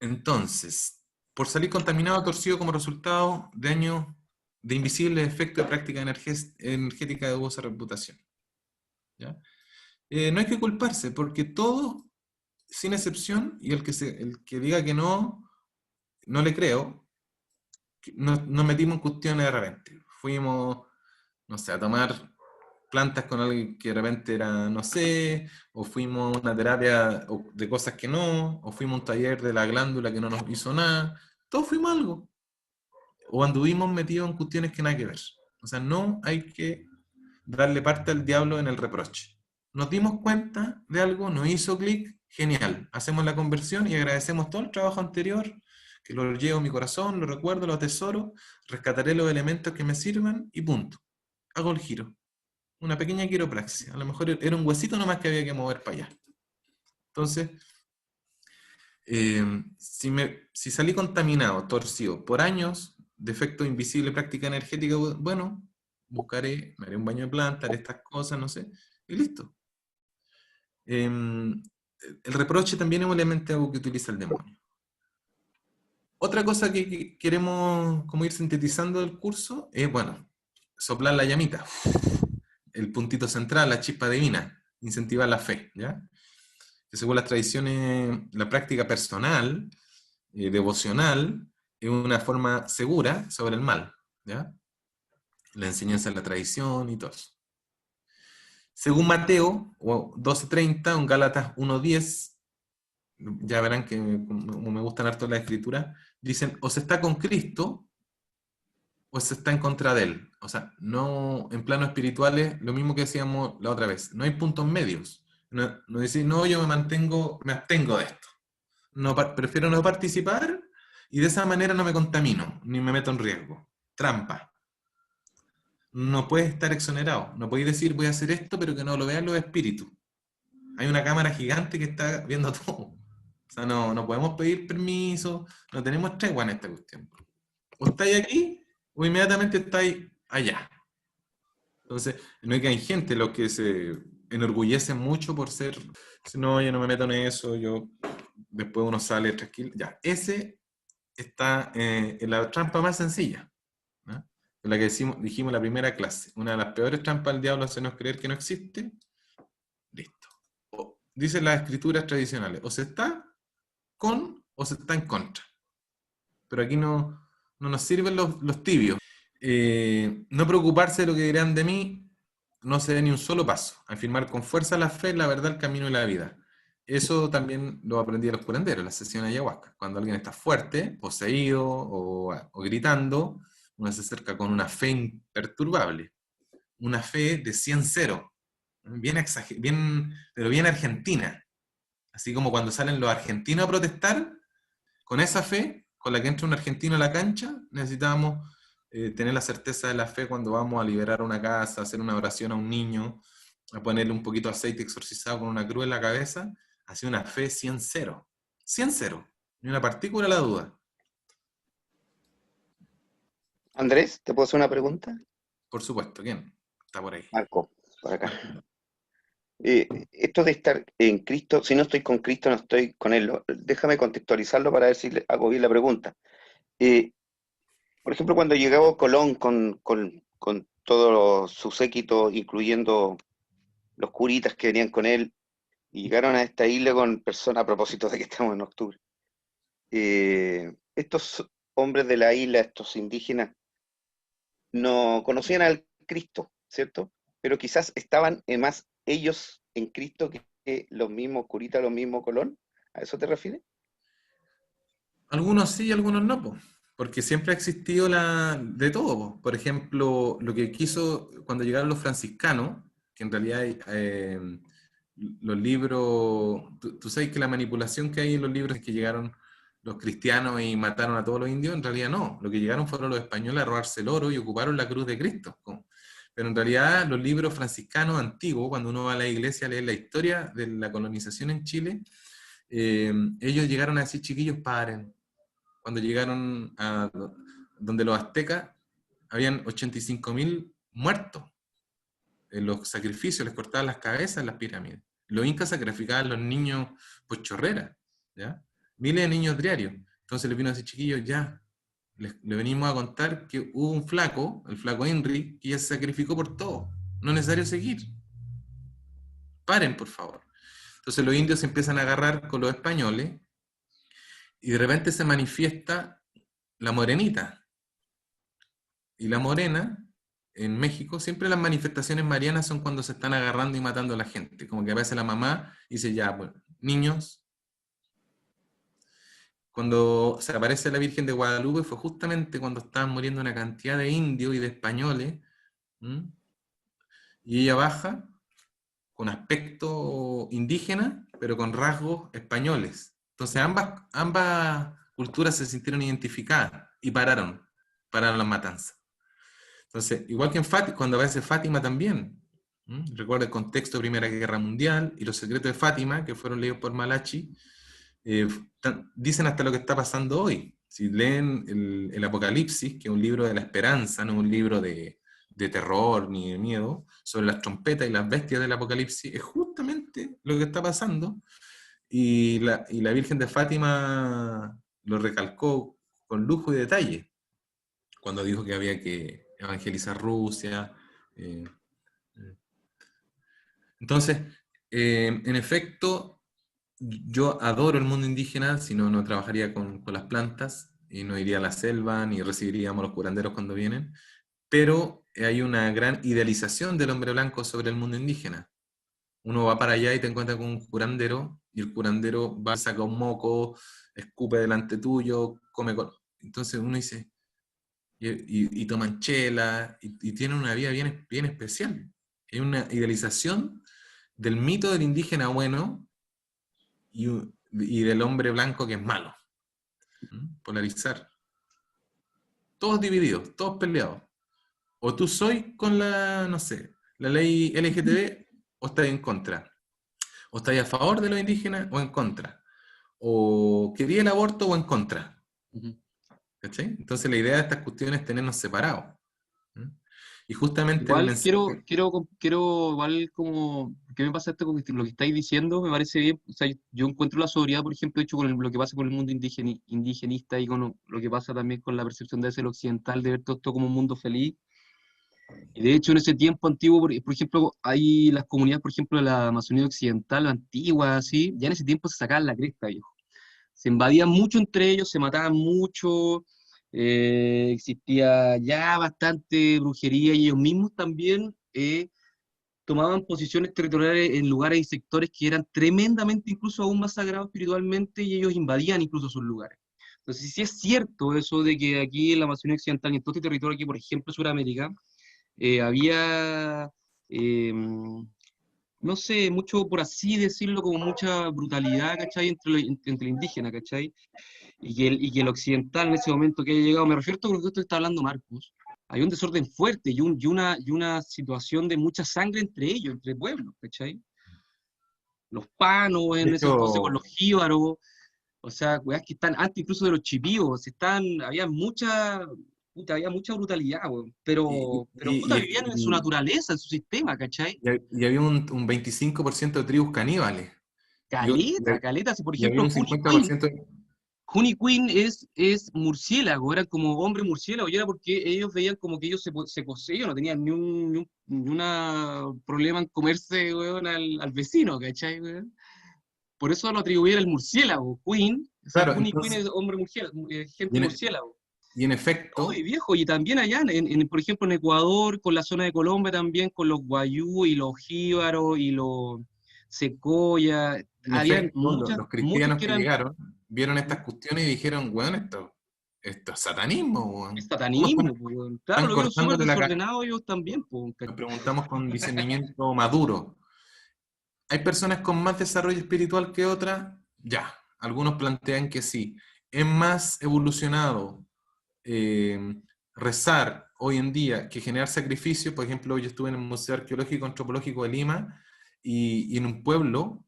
Entonces, por salir contaminado, torcido como resultado de años de invisibles efectos de práctica energética de dudosa reputación. ¿Ya? No hay que culparse, porque todos, sin excepción, y el que diga que no, no le creo, nos metimos en cuestiones de repente. Fuimos, no sé, a tomar plantas con alguien que de repente era, no sé, o fuimos a una terapia de cosas que no, o fuimos a un taller de la glándula que no nos hizo nada. Todos fuimos algo. O anduvimos metidos en cuestiones que nada que ver. O sea, no hay que darle parte al diablo en el reproche. Nos dimos cuenta de algo, nos hizo clic, genial. Hacemos la conversión y agradecemos todo el trabajo anterior, que lo llevo en mi corazón, lo recuerdo, lo atesoro, rescataré los elementos que me sirvan y punto. Hago el giro. Una pequeña quiropraxia. A lo mejor era un huesito nomás que había que mover para allá. Entonces, si salí contaminado, torcido, por años, defecto invisible, práctica energética, bueno, buscaré, me haré un baño de planta, haré estas cosas, no sé, y listo. El reproche también es un elemento que utiliza el demonio. Otra cosa que queremos como ir sintetizando del curso es, bueno, soplar la llamita, el puntito central, la chispa divina, incentivar la fe, ¿ya? Que según las tradiciones, la práctica personal, devocional, es una forma segura sobre el mal, ¿ya? La enseñanza de la tradición y todo eso. Según Mateo 12:30, un Gálatas 1:10, ya verán que como me gustan harto las escrituras, dicen, o se está con Cristo o se está en contra de Él. O sea, no en planos espirituales, lo mismo que decíamos la otra vez, no hay puntos medios. No, no decir, no, yo me abstengo de esto. No, prefiero no participar y de esa manera no me contamino, ni me meto en riesgo. Trampa. No puedes estar exonerado. No puedes decir voy a hacer esto, pero que no lo vean los espíritus. Hay una cámara gigante que está viendo todo. O sea, no podemos pedir permiso, no tenemos tregua en esta cuestión. O estáis aquí, o inmediatamente estáis allá. Entonces, no hay que hay gente los que se enorgullecen mucho por ser, no, yo no me meto en eso, yo después uno sale tranquilo. Ya, ese está en la trampa más sencilla, ¿no? En la que dijimos en la primera clase. Una de las peores trampas del diablo es hacernos creer que no existe. Listo. Dicen las escrituras tradicionales, o se está con o se está en contra. Pero aquí no nos sirven los tibios. No preocuparse de lo que dirán de mí, no se dé ni un solo paso. Afirmar con fuerza la fe, la verdad, el camino y la vida. Eso también lo aprendí a los curanderos, la sesión de ayahuasca. Cuando alguien está fuerte, poseído o gritando, uno se acerca con una fe imperturbable, una fe de 100-0, pero bien argentina. Así como cuando salen los argentinos a protestar, con esa fe, con la que entra un argentino a la cancha, necesitamos tener la certeza de la fe cuando vamos a liberar una casa, hacer una oración a un niño, a ponerle un poquito de aceite exorcizado con una cruz en la cabeza, así una fe 100-0. 100-0. Ni una partícula a la duda. Andrés, ¿te puedo hacer una pregunta? Por supuesto, ¿quién? Está por ahí. Marco, por acá. Esto de estar en Cristo, si no estoy con Cristo, no estoy con Él. Déjame contextualizarlo para ver si hago bien la pregunta. Eh, por ejemplo, cuando llegó Colón con todo su séquito, incluyendo los curitas que venían con él, y llegaron a esta isla con personas, a propósito de que estamos en octubre, estos hombres de la isla, estos indígenas, no conocían al Cristo, ¿cierto? Pero quizás estaban más ellos en Cristo que los mismos curitas, los mismos Colón. ¿A eso te refieres? Algunos sí y algunos no, po, porque siempre ha existido de todo, po. Por ejemplo, lo que quiso cuando llegaron los franciscanos, que en realidad los libros, tú sabes que la manipulación que hay en los libros es que llegaron los cristianos y mataron a todos los indios. En realidad no, lo que llegaron fueron los españoles a robarse el oro y ocuparon la cruz de Cristo. Pero en realidad los libros franciscanos antiguos, cuando uno va a la iglesia a leer la historia de la colonización en Chile, ellos llegaron a decir: chiquillos, paren. Cuando llegaron a donde los aztecas, habían 85.000 muertos en los sacrificios, les cortaban las cabezas en las pirámides. Los incas sacrificaban a los niños por chorrera, ¿ya? Miles de niños diarios. Entonces les vino a decir: chiquillos, ya, le venimos a contar que hubo un flaco, el flaco Henry, que ya se sacrificó por todo. No es necesario seguir. Paren, por favor. Entonces los indios se empiezan a agarrar con los españoles y de repente se manifiesta la morenita. Y la morena, en México, siempre las manifestaciones marianas son cuando se están agarrando y matando a la gente. Como que aparece la mamá y dice: ya, bueno, niños. Cuando se aparece la Virgen de Guadalupe fue justamente cuando estaban muriendo una cantidad de indios y de españoles. ¿Mm? Y ella baja con aspecto indígena, pero con rasgos españoles. Entonces ambas culturas se sintieron identificadas y pararon las matanzas. Entonces, igual que en Fátima, cuando aparece Fátima también, recuerda el contexto de Primera Guerra Mundial y los secretos de Fátima, que fueron leídos por Malachi, dicen hasta lo que está pasando hoy. Si leen el Apocalipsis, que es un libro de la esperanza, no un libro de terror ni de miedo, sobre las trompetas y las bestias del Apocalipsis, es justamente lo que está pasando. Y la Virgen de Fátima lo recalcó con lujo y detalle, cuando dijo que había que evangelizar Rusia. Entonces, en efecto, yo adoro el mundo indígena, si no, no trabajaría con las plantas, y no iría a la selva, ni recibiríamos a los curanderos cuando vienen, pero hay una gran idealización del hombre blanco sobre el mundo indígena. Uno va para allá y te encuentra con un curandero, y el curandero va, saca un moco, escupe delante tuyo, come con... Entonces uno dice, y toman chela, y tienen una vida bien, bien especial. Hay una idealización del mito del indígena bueno y del hombre blanco que es malo. Polarizar. Todos divididos, todos peleados. O tú soy con no sé, la ley LGTB, o estás en contra. O estás a favor de los indígenas o en contra. O quería el aborto o en contra. ¿Cachai? Entonces la idea de estas cuestiones es tenernos separados. Y justamente el Igual mensaje... quiero igual como, ¿qué me pasa esto con lo que estáis diciendo? Me parece bien, o sea, yo encuentro la sobriedad, por ejemplo, hecho con lo que pasa con el mundo indigenista y con lo que pasa también con la percepción de ser occidental, de ver todo esto como un mundo feliz. Y de hecho, en ese tiempo antiguo, por ejemplo, hay las comunidades, por ejemplo, de la Amazonía Occidental, antigua, así, ya en ese tiempo se sacaban la cresta, viejo. Se invadían mucho entre ellos, se mataban mucho, existía ya bastante brujería y ellos mismos también tomaban posiciones territoriales en lugares y sectores que eran tremendamente, incluso aún más sagrados espiritualmente, y ellos invadían incluso sus lugares. Entonces, sí es cierto eso de que aquí en la Amazonía Occidental y en todo este territorio aquí, por ejemplo, Sudamérica, había, no sé, mucho, por así decirlo, como mucha brutalidad, ¿cachai? Entre el indígena, ¿cachai? Y que el occidental en ese momento que haya llegado, me refiero a lo que esto está hablando Marcos, hay un desorden fuerte y una situación de mucha sangre entre ellos, entre pueblos, ¿cachai? Los panos De en ese entonces con hecho, los jíbaros, o sea, weas que están antes incluso de los chipíos, había mucha brutalidad, weón, y, pero puta, y- vivían en su y- naturaleza, en su sistema, ¿cachai? y había un 25% de tribus caníbales. Caleta, caleta, si por Y había ejemplo un Honey 50%... Queen es murciélago, era como hombre murciélago, y era porque ellos veían como que ellos se poseían, no tenían ni una problema en comerse, weón, al vecino, ¿cachai, weón? Por eso lo atribuían al murciélago, Queen, o sea, Claro, Honey Queen entonces, es hombre murciélago, y gente en, murciélago. Y en efecto, Oye, viejo, y también allá, por ejemplo, en Ecuador, con la zona de Colombia también, con los guayú y los jíbaros y los secoya, habían los muchos cristianos que que eran llegaron vieron estas cuestiones y dijeron, bueno, esto es satanismo, weón. ¿Cómo satanismo, pues, weón. Claro, están lo vieron súper cortándole la cara? desordenado ellos también, pues, Nos preguntamos con discernimiento maduro. ¿Hay personas con más desarrollo espiritual que otras? Ya, algunos plantean que sí. Es más evolucionado rezar hoy en día que generar sacrificios. Por ejemplo, yo estuve en el Museo Arqueológico Antropológico de Lima y en un pueblo,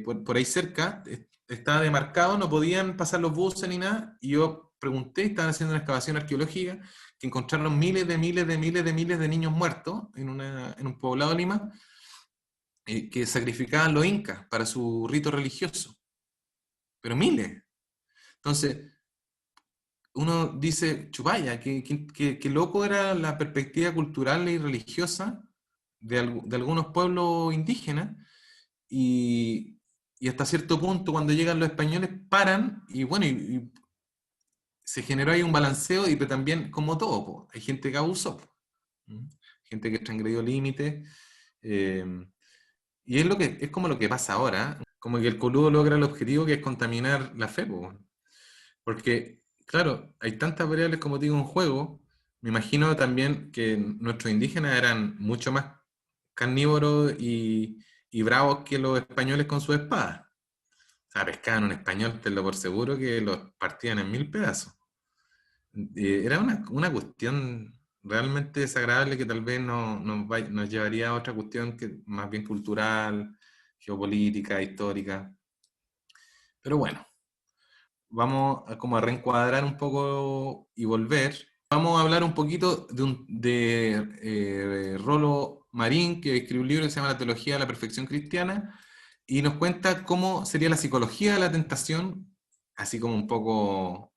por ahí cerca, estaba demarcado, no podían pasar los buses ni nada, y yo pregunté, estaban haciendo una excavación arqueológica, que encontraron miles de niños muertos en un poblado de Lima, que sacrificaban los incas para su rito religioso, pero miles. Entonces, uno dice, chupaya, qué loco era la perspectiva cultural y religiosa de algunos pueblos indígenas, y, y hasta cierto punto cuando llegan los españoles paran, y bueno, y se generó ahí un balanceo, pero también como todo, po, hay gente que abusó, ¿m? Gente que transgredió límites, eh, y es como lo que pasa ahora, como que el coludo logra el objetivo que es contaminar la fe, po. Porque, claro, hay tantas variables como digo en juego. Me imagino también que nuestros indígenas eran mucho más carnívoros y bravos que los españoles con sus espadas. O sea, pescaban un español, te lo por seguro, que los partían en mil pedazos. Era una cuestión realmente desagradable que tal vez nos llevaría a otra cuestión que más bien cultural, geopolítica, histórica. Pero bueno, vamos a como a reencuadrar un poco y volver. Vamos a hablar un poquito de Rollo Marín, que escribió un libro que se llama La Teología de la Perfección Cristiana, y nos cuenta cómo sería la psicología de la tentación, así como un poco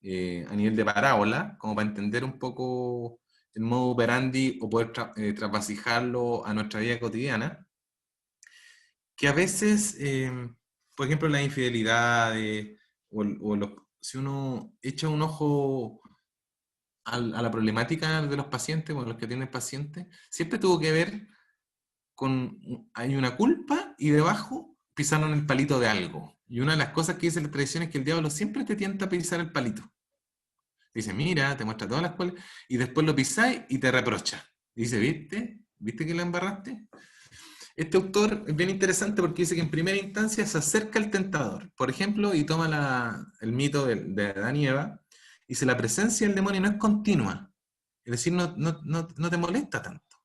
a nivel de parábola, como para entender un poco el modo operandi o poder trasvasijarlo a nuestra vida cotidiana, que a veces, por ejemplo, las infidelidades, si uno echa un ojo a la problemática de los pacientes, o los que tienen pacientes, siempre tuvo que ver con, hay una culpa y debajo pisaron el palito de algo. Y una de las cosas que dice la tradición es que el diablo siempre te tienta a pisar el palito. Dice, mira, te muestra todas las cuales, y después lo pisáis y te reprocha. Dice, ¿viste? ¿Viste que la embarraste? Este autor es bien interesante porque dice que en primera instancia se acerca al tentador, por ejemplo, y toma el mito de Adán y Eva, y dice, la presencia del demonio no es continua, es decir, no te molesta tanto.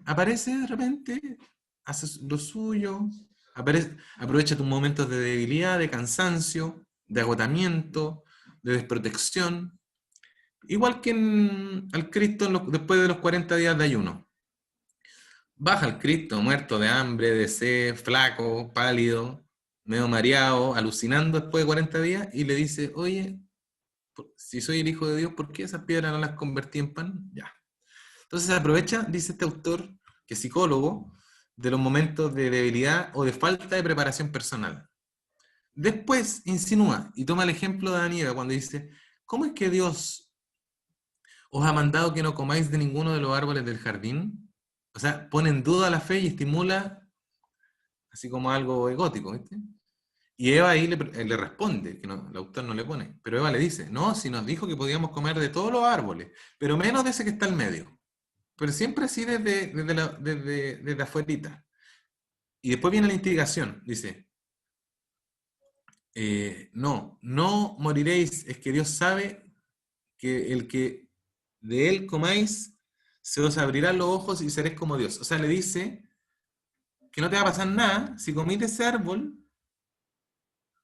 Aparece de repente, hace lo suyo, aprovecha tus momentos de debilidad, de cansancio, de agotamiento, de desprotección, igual que al Cristo después de los 40 días de ayuno. Baja el Cristo, muerto de hambre, de sed, flaco, pálido, medio mareado, alucinando después de 40 días, y le dice, oye, si soy el Hijo de Dios, ¿por qué esas piedras no las convertí en pan? Ya. Entonces aprovecha, dice este autor, que es psicólogo, de los momentos de debilidad o de falta de preparación personal. Después insinúa y toma el ejemplo de Adán y Eva cuando dice, ¿cómo es que Dios os ha mandado que no comáis de ninguno de los árboles del jardín? O sea, pone en duda la fe y estimula así como algo egótico, ¿viste? Y Eva ahí le responde, que el autor no le pone, pero Eva le dice, no, si nos dijo que podíamos comer de todos los árboles, pero menos de ese que está al medio. Pero siempre así desde afuerita. Y después viene la instigación, dice, no moriréis, es que Dios sabe que el que de él comáis, se os abrirán los ojos y seréis como Dios. O sea, le dice que no te va a pasar nada si comís de ese árbol,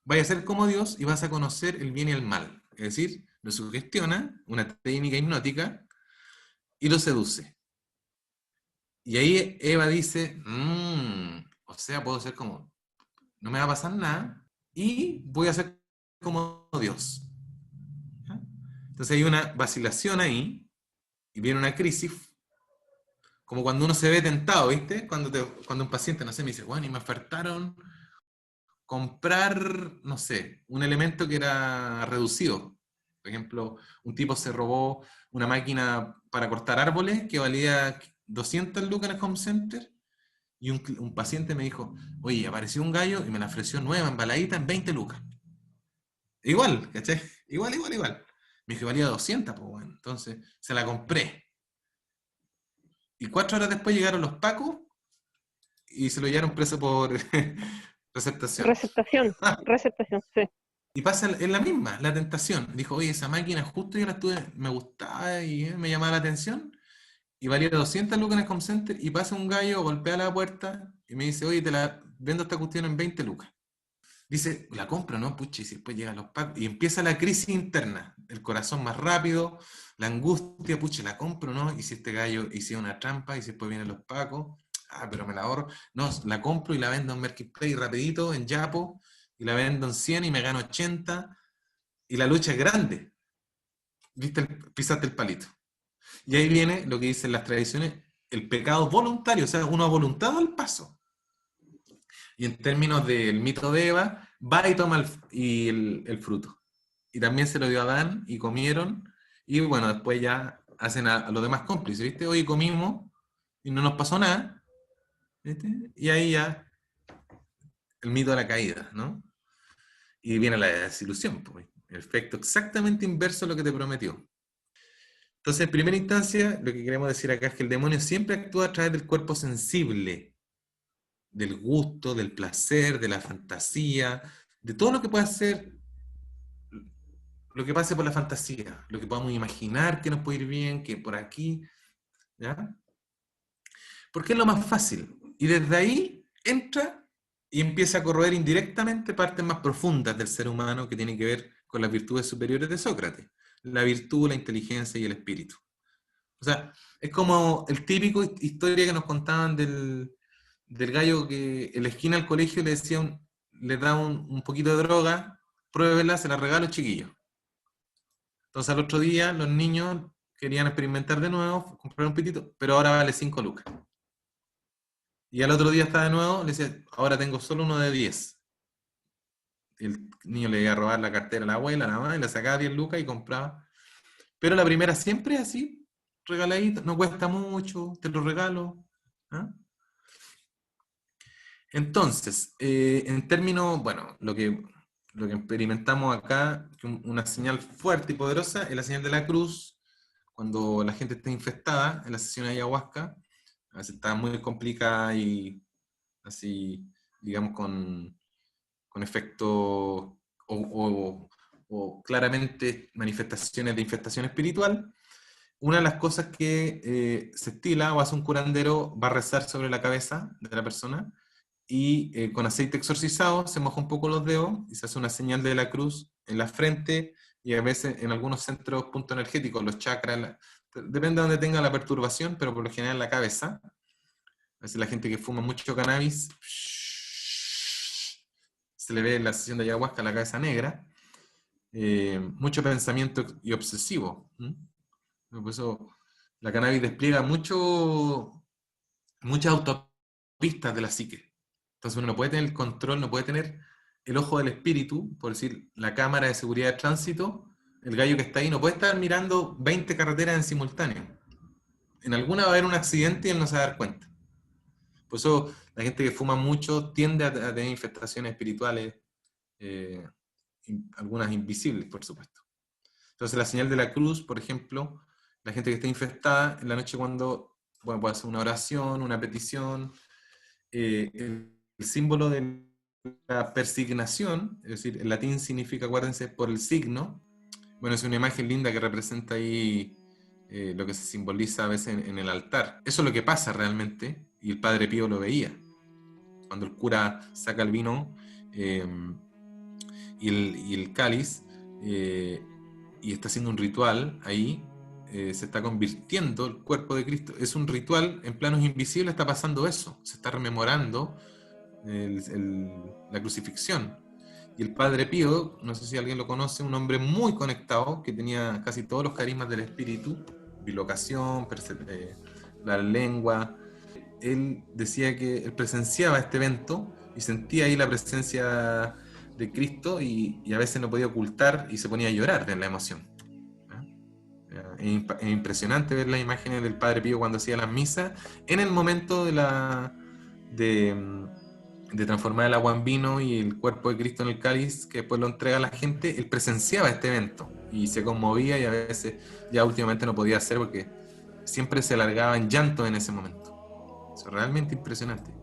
vaya a ser como Dios y vas a conocer el bien y el mal. Es decir, lo sugestiona, una técnica hipnótica, y lo seduce. Y ahí Eva dice, o sea, puedo ser como, no me va a pasar nada, y voy a ser como Dios. ¿Ya? Entonces hay una vacilación ahí, y viene una crisis, como cuando uno se ve tentado, ¿viste? Cuando un paciente, no sé, me dice, bueno, y me ofertaron comprar, no sé, un elemento que era reducido. Por ejemplo, un tipo se robó una máquina para cortar árboles que valía 200 lucas en el Home Center, y un paciente me dijo, oye, apareció un gallo y me la ofreció nueva, embaladita, en 20 lucas. Igual, ¿cachai? Igual. Me dijo que valía 200, pues bueno. Entonces, se la compré. Y 4 horas después llegaron los pacos y se lo llevaron preso por receptación. Receptación, sí. Y pasa en la misma, la tentación. Dijo, oye, esa máquina justo yo la tuve, me gustaba y me llamaba la atención. Y valía 200 lucas en el Home Center. Y pasa un gallo, golpea la puerta y me dice, oye, te la vendo esta cuestión en 20 lucas. Dice, la compro, ¿no? Pucha, y después llegan los pacos. Y empieza la crisis interna. El corazón más rápido, la angustia, pucha, la compro, ¿no? Y si este gallo hiciera una trampa y si después vienen los pacos, pero me la ahorro. No, la compro y la vendo en Marketplace rapidito, en Yapo, y la vendo en 100 y me gano 80. Y la lucha es grande. ¿Viste? Pisaste el palito. Y ahí viene lo que dicen las tradiciones, el pecado voluntario, o sea, uno ha voluntado al paso. Y en términos del mito de Eva, va y toma el fruto. Y también se lo dio a Adán y comieron. Y bueno, después ya hacen a los demás cómplices, ¿viste? Hoy comimos y no nos pasó nada, ¿viste? Y ahí ya el mito de la caída, ¿no? Y viene la desilusión, pues. El efecto exactamente inverso a lo que te prometió. Entonces, en primera instancia, lo que queremos decir acá es que el demonio siempre actúa a través del cuerpo sensible, del gusto, del placer, de la fantasía, de todo lo que pueda ser, lo que pase por la fantasía, lo que podamos imaginar que nos puede ir bien, que por aquí, ¿ya? Porque es lo más fácil. Y desde ahí entra y empieza a corroer indirectamente partes más profundas del ser humano que tienen que ver con las virtudes superiores de Sócrates. La virtud, la inteligencia y el espíritu. O sea, es como el típico historia que nos contaban del gallo que en la esquina del colegio le decía le da un poquito de droga, pruébela, se la regalo, chiquillo. Entonces al otro día los niños querían experimentar de nuevo, comprar un pitito, pero ahora vale 5 lucas. Y al otro día estaba de nuevo, le decía, ahora tengo solo uno de 10. El niño le iba a robar la cartera a la abuela, a la mamá, y le sacaba 10 lucas y compraba. Pero la primera siempre es así, regaladito, no cuesta mucho, te lo regalo. ¿Ah? Entonces, en términos, bueno, lo que experimentamos acá, una señal fuerte y poderosa, es la señal de la cruz, cuando la gente está infestada en la sesión de ayahuasca, a veces está muy complicada y así, digamos, con efectos o claramente manifestaciones de infestación espiritual. Una de las cosas que se estila o hace un curandero va a rezar sobre la cabeza de la persona y con aceite exorcizado se moja un poco los dedos y se hace una señal de la cruz en la frente y a veces en algunos centros puntos energéticos, los chakras, depende de donde tenga la perturbación, pero por lo general en la cabeza. A veces la gente que fuma mucho cannabis se le ve en la sesión de ayahuasca la cabeza negra. Mucho pensamiento y obsesivo. Por eso la cannabis despliega muchas autopistas de la psique. Entonces uno no puede tener el control, no puede tener el ojo del espíritu, por decir, la cámara de seguridad de tránsito, el gallo que está ahí no puede estar mirando 20 carreteras en simultáneo. En alguna va a haber un accidente y él no se va a dar cuenta. Por eso la gente que fuma mucho tiende a tener infestaciones espirituales, algunas invisibles, por supuesto. Entonces la señal de la cruz, por ejemplo, la gente que está infestada, en la noche cuando puede hacer una oración, una petición, el símbolo de la persignación, es decir, el latín significa, acuérdense, por el signo. Bueno, es una imagen linda que representa ahí lo que se simboliza a veces en el altar. Eso es lo que pasa realmente, y el Padre Pío lo veía. Cuando el cura saca el vino y el cáliz y está haciendo un ritual ahí, se está convirtiendo el cuerpo de Cristo. Es un ritual en planos invisibles, está pasando eso. Se está rememorando la crucifixión. Y el Padre Pío, no sé si alguien lo conoce, un hombre muy conectado, que tenía casi todos los carismas del espíritu, bilocación, la lengua. Él decía que él presenciaba este evento y sentía ahí la presencia de Cristo y a veces no podía ocultar y se ponía a llorar de la emoción. Es impresionante ver las imágenes del Padre Pío cuando hacía las misas. En el momento de transformar el agua en vino y el cuerpo de Cristo en el cáliz, que después lo entrega a la gente, él presenciaba este evento y se conmovía, y a veces ya últimamente no podía hacer porque siempre se largaba en llanto en ese momento. Eso es realmente impresionante.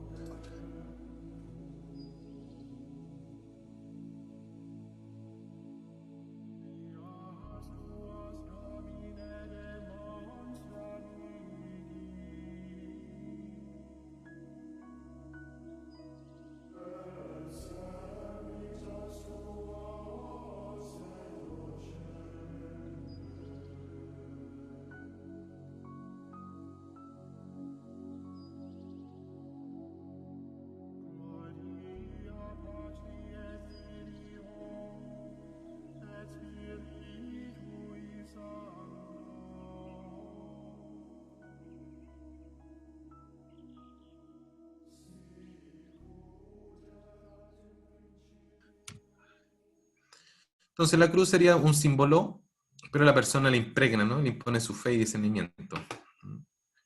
Entonces la cruz sería un símbolo, pero la persona le impregna, ¿no? Le impone su fe y discernimiento.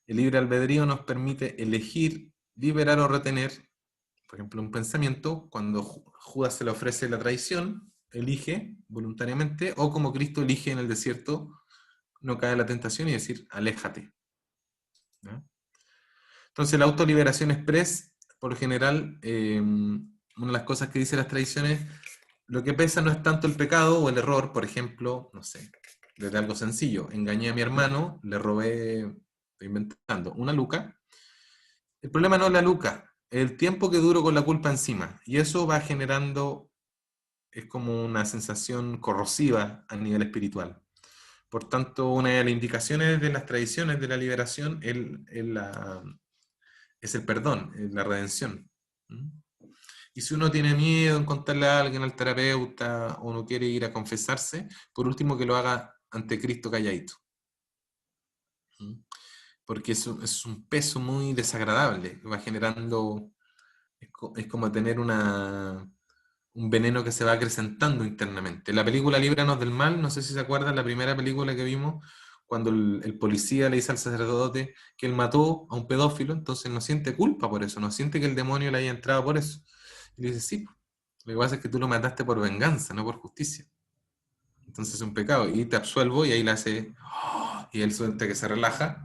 El libre albedrío nos permite elegir, liberar o retener, por ejemplo, un pensamiento. Cuando Judas se le ofrece la traición, elige voluntariamente, o como Cristo elige en el desierto, no caer en la tentación y decir, aléjate. ¿No? Entonces la autoliberación express, por lo general, una de las cosas que dicen las tradiciones, lo que pesa no es tanto el pecado o el error, por ejemplo, no sé, desde algo sencillo, engañé a mi hermano, le robé, estoy inventando, una luca. El problema no es la luca, es el tiempo que duro con la culpa encima, y eso va generando, es como una sensación corrosiva a nivel espiritual. Por tanto, una de las indicaciones de las tradiciones de la liberación es el perdón, es la redención. Y si uno tiene miedo en contarle a alguien, al terapeuta, o no quiere ir a confesarse, por último que lo haga ante Cristo calladito. Porque eso es un peso muy desagradable, que va generando, es como tener un veneno que se va acrecentando internamente. La película Líbranos del Mal, no sé si se acuerdan, la primera película que vimos, cuando el policía le dice al sacerdote que él mató a un pedófilo, entonces no siente culpa por eso, no siente que el demonio le haya entrado por eso. Y le dice, sí, lo que pasa es que tú lo mataste por venganza, no por justicia. Entonces es un pecado, y te absuelvo, y ahí le hace, ¡oh! Y él suelta que se relaja.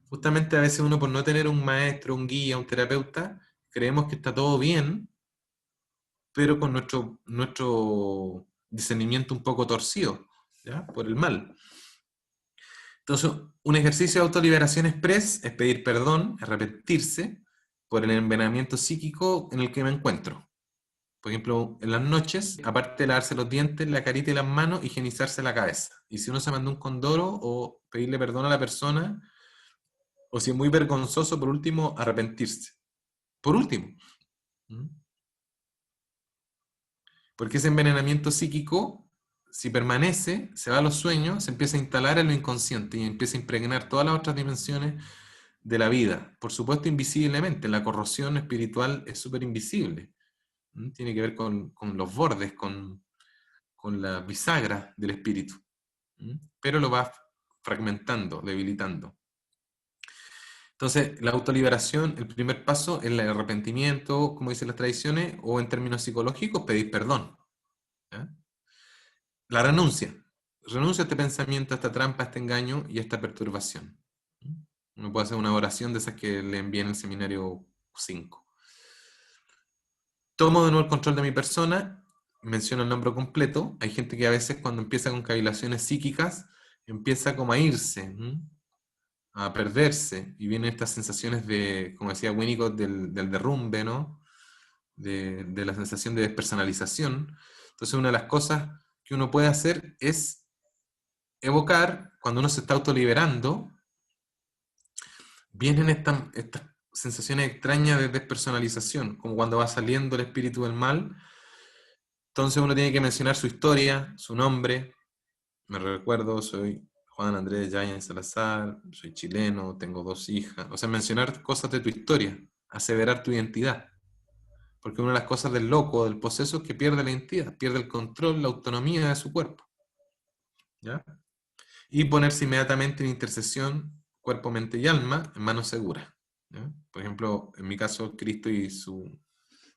Justamente a veces uno, por no tener un maestro, un guía, un terapeuta, creemos que está todo bien, pero con nuestro discernimiento un poco torcido, ¿ya? Por el mal. Entonces, un ejercicio de autoliberación express es pedir perdón, arrepentirse por el envenenamiento psíquico en el que me encuentro. Por ejemplo, en las noches, aparte de lavarse los dientes, la carita y las manos, higienizarse la cabeza. Y si uno se mandó un condoro, o pedirle perdón a la persona, o si es muy vergonzoso, por último, arrepentirse. Por último. Porque ese envenenamiento psíquico, si permanece, se va a los sueños, se empieza a instalar en lo inconsciente y empieza a impregnar todas las otras dimensiones de la vida. Por supuesto, invisiblemente. La corrosión espiritual es súper invisible. Tiene que ver con los bordes, con la bisagra del espíritu. Pero lo va fragmentando, debilitando. Entonces, la autoliberación, el primer paso es el arrepentimiento, como dicen las tradiciones, o en términos psicológicos, pedir perdón. ¿Ya? La renuncia. Renuncia a este pensamiento, a esta trampa, a este engaño y a esta perturbación. Uno puede hacer una oración de esas que le envían en el seminario 5. Tomo de nuevo el control de mi persona, menciono el nombre completo. Hay gente que a veces cuando empieza con cavilaciones psíquicas, empieza como a irse, a perderse, y vienen estas sensaciones de, como decía Winnicott, del derrumbe, ¿no? De la sensación de despersonalización. Entonces una de las cosas que uno puede hacer es evocar, cuando uno se está autoliberando, vienen estas sensaciones extrañas de despersonalización, como cuando va saliendo el espíritu del mal. Entonces uno tiene que mencionar su historia, su nombre. Me recuerdo, soy Juan Andrés Yáñez Salazar, soy chileno, tengo 2 hijas. O sea, mencionar cosas de tu historia, aseverar tu identidad. Porque una de las cosas del loco, del poseso, es que pierde la identidad, pierde el control, la autonomía de su cuerpo. ¿Ya? y ponerse inmediatamente en intercesión, cuerpo, mente y alma, en manos seguras, ¿ya? Por ejemplo, en mi caso, Cristo y su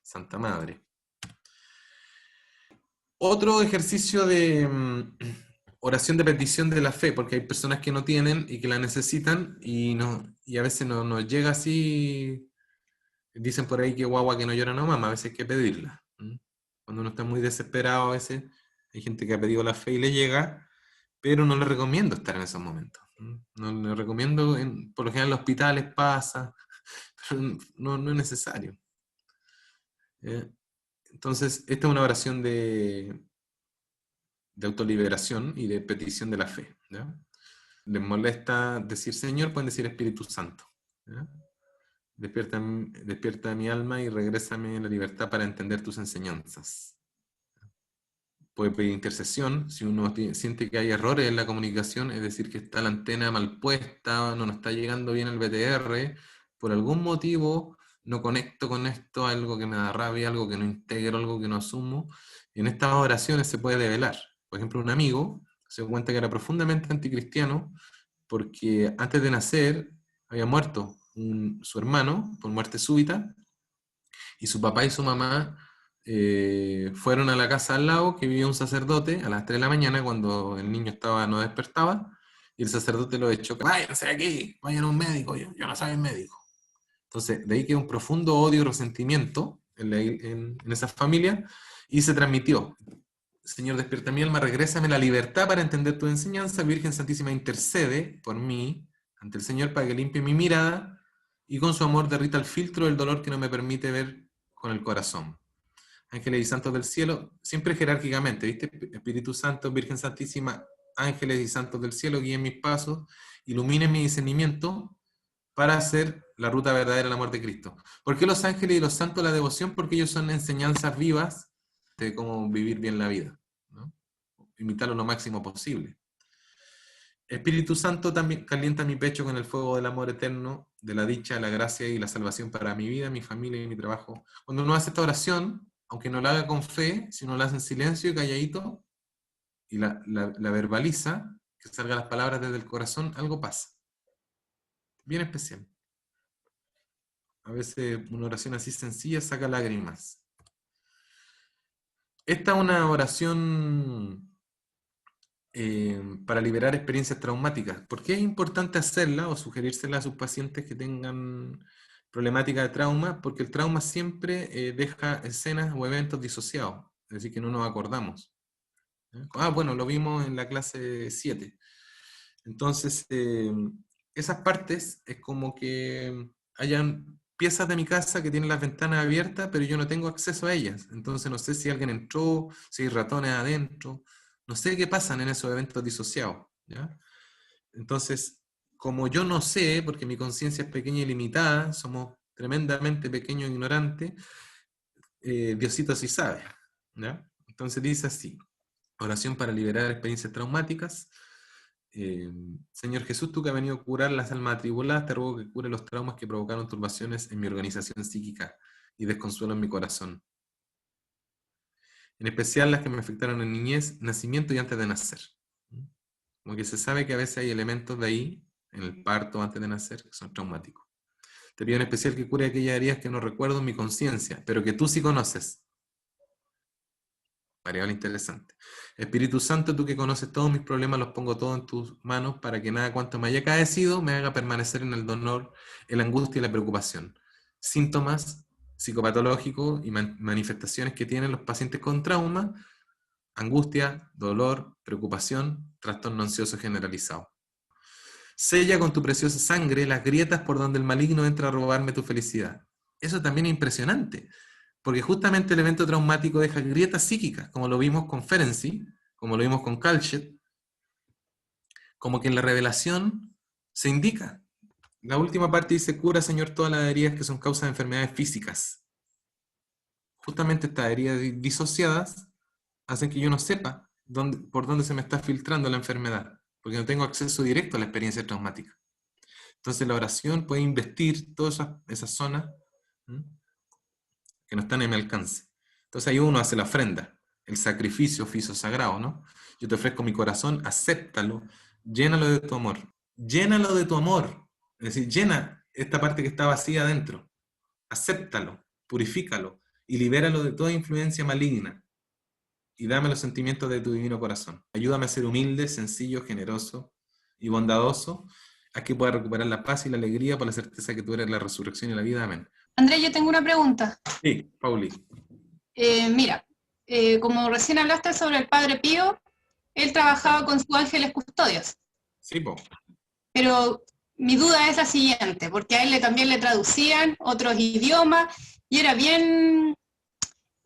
Santa Madre. Otro ejercicio de oración de petición de la fe, porque hay personas que no tienen y que la necesitan y a veces no nos llega así. Dicen por ahí que guagua que no llora no mama, a veces hay que pedirla. Cuando uno está muy desesperado, a veces hay gente que ha pedido la fe y le llega, pero no le recomiendo estar en esos momentos. No le recomiendo, por lo general en los hospitales pasa, pero no es necesario. Entonces, esta es una oración de autoliberación y de petición de la fe, ¿ya? Les molesta decir Señor, pueden decir Espíritu Santo, ¿ya? Despierta mi alma y regrésame en la libertad para entender tus enseñanzas. Puede pedir intercesión si uno siente que hay errores en la comunicación, es decir, que está la antena mal puesta, no nos está llegando bien el BTR, por algún motivo no conecto con esto, algo que me da rabia, algo que no integro, algo que no asumo. Y en estas oraciones se puede develar. Por ejemplo, un amigo se dio cuenta que era profundamente anticristiano porque antes de nacer había muerto su hermano por muerte súbita y su papá y su mamá fueron a la casa al lado que vivía un sacerdote a las 3 de la mañana cuando el niño no despertaba y el sacerdote lo echó, váyanse de aquí, vayan a un médico, yo no soy médico. Entonces, de ahí quedó un profundo odio y resentimiento en esa familia y se transmitió. Señor, despierta mi alma, regrésame la libertad para entender tu enseñanza. Virgen Santísima, intercede por mí ante el Señor para que limpie mi mirada y con su amor derrita el filtro del dolor que no me permite ver con el corazón. Ángeles y santos del cielo, siempre jerárquicamente, ¿viste? Espíritu Santo, Virgen Santísima, ángeles y santos del cielo, guíen mis pasos, iluminen mi discernimiento para hacer la ruta verdadera al amor de Cristo. ¿Por qué los ángeles y los santos la devoción? Porque ellos son enseñanzas vivas de cómo vivir bien la vida, ¿no? Imitarlo lo máximo posible. Espíritu Santo también calienta mi pecho con el fuego del amor eterno, de la dicha, la gracia y la salvación para mi vida, mi familia y mi trabajo. Cuando uno hace esta oración, aunque no la haga con fe, si uno la hace en silencio y calladito, y la verbaliza, que salgan las palabras desde el corazón, algo pasa. Bien especial. A veces una oración así sencilla saca lágrimas. Esta es una oración para liberar experiencias traumáticas. ¿Por qué es importante hacerla o sugerírsela a sus pacientes que tengan problemática de trauma? Porque el trauma siempre deja escenas o eventos disociados, es decir, que no nos acordamos. Bueno, lo vimos en la clase 7. Entonces, esas partes es como que hayan piezas de mi casa que tienen las ventanas abiertas, pero yo no tengo acceso a ellas. Entonces no sé si alguien entró, si hay ratones adentro, no sé qué pasan en esos eventos disociados, ¿ya? Entonces, como yo no sé, porque mi conciencia es pequeña y limitada, somos tremendamente pequeños e ignorantes, Diosito sí sabe, ¿ya? Entonces dice así, oración para liberar experiencias traumáticas. Señor Jesús, tú que has venido a curar las almas atribuladas, te ruego que cure los traumas que provocaron turbaciones en mi organización psíquica y desconsuelo en mi corazón. En especial las que me afectaron en niñez, nacimiento y antes de nacer. Como que se sabe que a veces hay elementos de ahí, en el parto, antes de nacer, que son traumáticos. Te pido en especial que cure aquellas heridas que no recuerdo en mi conciencia, pero que tú sí conoces. Variable interesante. Espíritu Santo, tú que conoces todos mis problemas, los pongo todos en tus manos para que nada cuanto me haya acaecido me haga permanecer en el dolor, en la angustia y la preocupación. Síntomas psicopatológicos y manifestaciones que tienen los pacientes con trauma: angustia, dolor, preocupación, trastorno ansioso generalizado. Sella con tu preciosa sangre las grietas por donde el maligno entra a robarme tu felicidad. Eso también es impresionante, porque justamente el evento traumático deja grietas psíquicas, como lo vimos con Ferenczi, como lo vimos con Kalchet, como que en la revelación se indica. La última parte dice, cura, Señor, todas las heridas que son causa de enfermedades físicas. Justamente estas heridas disociadas hacen que yo no sepa por dónde se me está filtrando la enfermedad, porque no tengo acceso directo a la experiencia traumática. Entonces la oración puede investir todas esas zonas que no están en mi alcance. Entonces ahí uno hace la ofrenda, el sacrificio, oficio sagrado, ¿no? Yo te ofrezco mi corazón, acéptalo, llénalo de tu amor. Llénalo de tu amor. Es decir, llena esta parte que está vacía adentro. Acéptalo, purifícalo y libéralo de toda influencia maligna. Y dame los sentimientos de tu divino corazón. Ayúdame a ser humilde, sencillo, generoso y bondadoso, a que pueda recuperar la paz y la alegría por la certeza que tú eres la resurrección y la vida. Amén. Andrés, yo tengo una pregunta. Sí, Pauli. Mira, como recién hablaste sobre el Padre Pío, él trabajaba con sus ángeles custodios. Sí, po. Pero mi duda es la siguiente, porque a él también le traducían otros idiomas y era bien...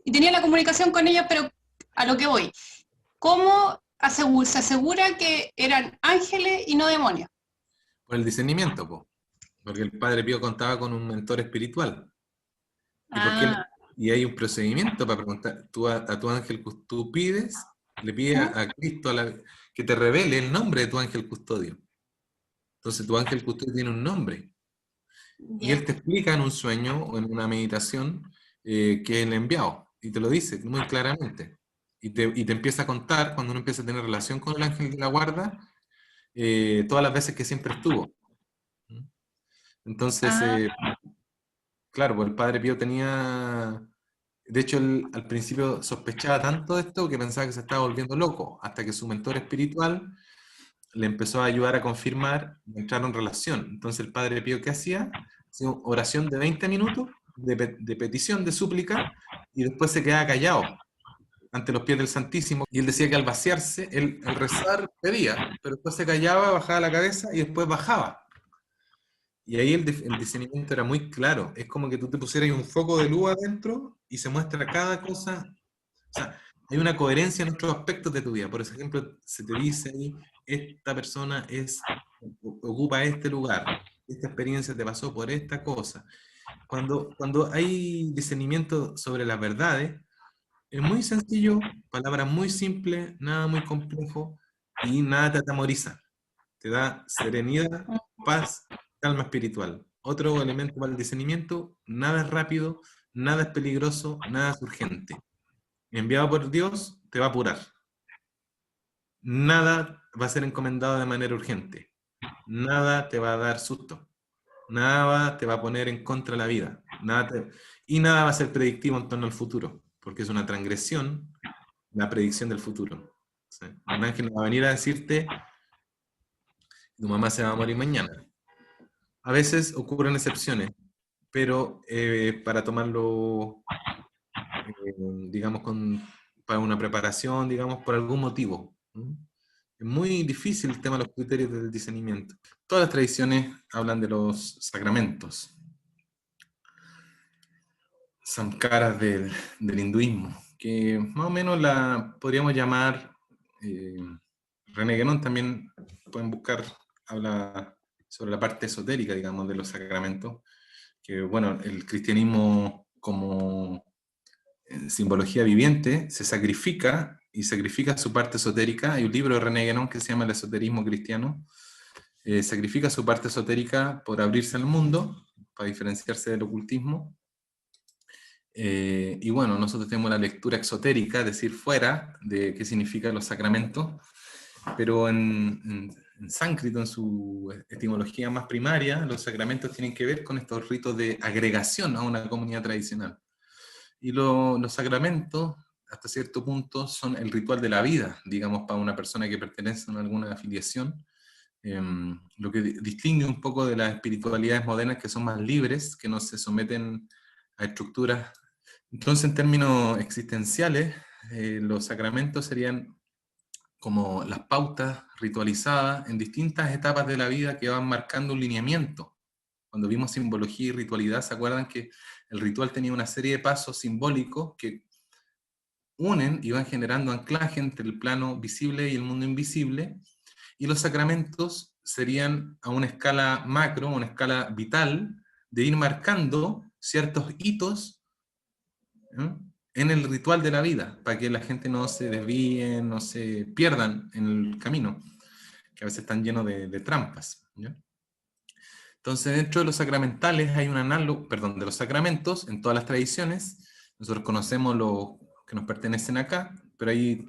Y tenía la comunicación con ellos, pero a lo que voy. ¿Cómo se asegura que eran ángeles y no demonios? Por el discernimiento, po. Porque el Padre Pío contaba con un mentor espiritual. Y hay un procedimiento para preguntar, tú a tu ángel, tú pides, le pides a Cristo que te revele el nombre de tu ángel custodio. Entonces tu ángel custodio tiene un nombre. Y él te explica en un sueño o en una meditación que es el enviado. Y te lo dice muy claramente. Y te empieza a contar, cuando uno empieza a tener relación con el ángel de la guarda, todas las veces que siempre estuvo. Entonces, claro, pues el Padre Pío tenía... De hecho, él al principio sospechaba tanto de esto que pensaba que se estaba volviendo loco, hasta que su mentor espiritual le empezó a ayudar a confirmar y entrar en relación. Entonces el Padre Pío, ¿qué hacía? Hacía una oración de 20 minutos de petición, de súplica, y después se quedaba callado ante los pies del Santísimo. Y él decía que al vaciarse, él al rezar pedía, pero después se callaba, bajaba la cabeza y después bajaba. Y ahí el discernimiento era muy claro. Es como que tú te pusieras un foco de luz adentro y se muestra cada cosa. O sea, hay una coherencia en otros aspectos de tu vida. Por ejemplo, se te dice ahí, esta persona ocupa este lugar, esta experiencia te pasó por esta cosa. Cuando hay discernimiento sobre las verdades, es muy sencillo, palabras muy simples, nada muy complejo y nada te atemoriza. Te da serenidad, paz, calma espiritual. Otro elemento para el discernimiento, nada es rápido, nada es peligroso, nada es urgente. Enviado por Dios, te va a apurar. Nada va a ser encomendado de manera urgente. Nada te va a dar susto. Nada te va a poner en contra de la vida. Y nada va a ser predictivo en torno al futuro, porque es una transgresión la predicción del futuro. ¿Sí? Un ángel no va a venir a decirte, tu mamá se va a morir mañana. A veces ocurren excepciones, pero para tomarlo, digamos, para una preparación, digamos, por algún motivo. Es muy difícil el tema de los criterios del discernimiento. Todas las tradiciones hablan de los sacramentos, samskaras del hinduismo, que más o menos la podríamos llamar, René Guénon también pueden buscar, habla sobre la parte esotérica, digamos, de los sacramentos, que bueno, el cristianismo como simbología viviente se sacrifica y sacrifica su parte esotérica. Hay un libro de René Guénon que se llama El esoterismo cristiano. Sacrifica su parte esotérica por abrirse al mundo, para diferenciarse del ocultismo. Y bueno, nosotros tenemos la lectura exotérica, es decir, fuera de qué significan los sacramentos, pero en sánscrito, en su etimología más primaria, los sacramentos tienen que ver con estos ritos de agregación a una comunidad tradicional. Y los sacramentos, hasta cierto punto, son el ritual de la vida, digamos, para una persona que pertenece a alguna afiliación. Lo que distingue un poco de las espiritualidades modernas, que son más libres, que no se someten a estructuras. Entonces, en términos existenciales, los sacramentos serían como las pautas ritualizadas en distintas etapas de la vida que van marcando un lineamiento. Cuando vimos simbología y ritualidad, ¿se acuerdan que el ritual tenía una serie de pasos simbólicos que unen y van generando anclaje entre el plano visible y el mundo invisible? Y los sacramentos serían a una escala macro, una escala vital, de ir marcando ciertos hitos, ¿no?, en el ritual de la vida, para que la gente no se desvíe, no se pierdan en el camino, que a veces están llenos de trampas, ¿ya? Entonces, dentro de los sacramentales hay un análogo, perdón, de los sacramentos, en todas las tradiciones, nosotros conocemos los que nos pertenecen acá, pero hay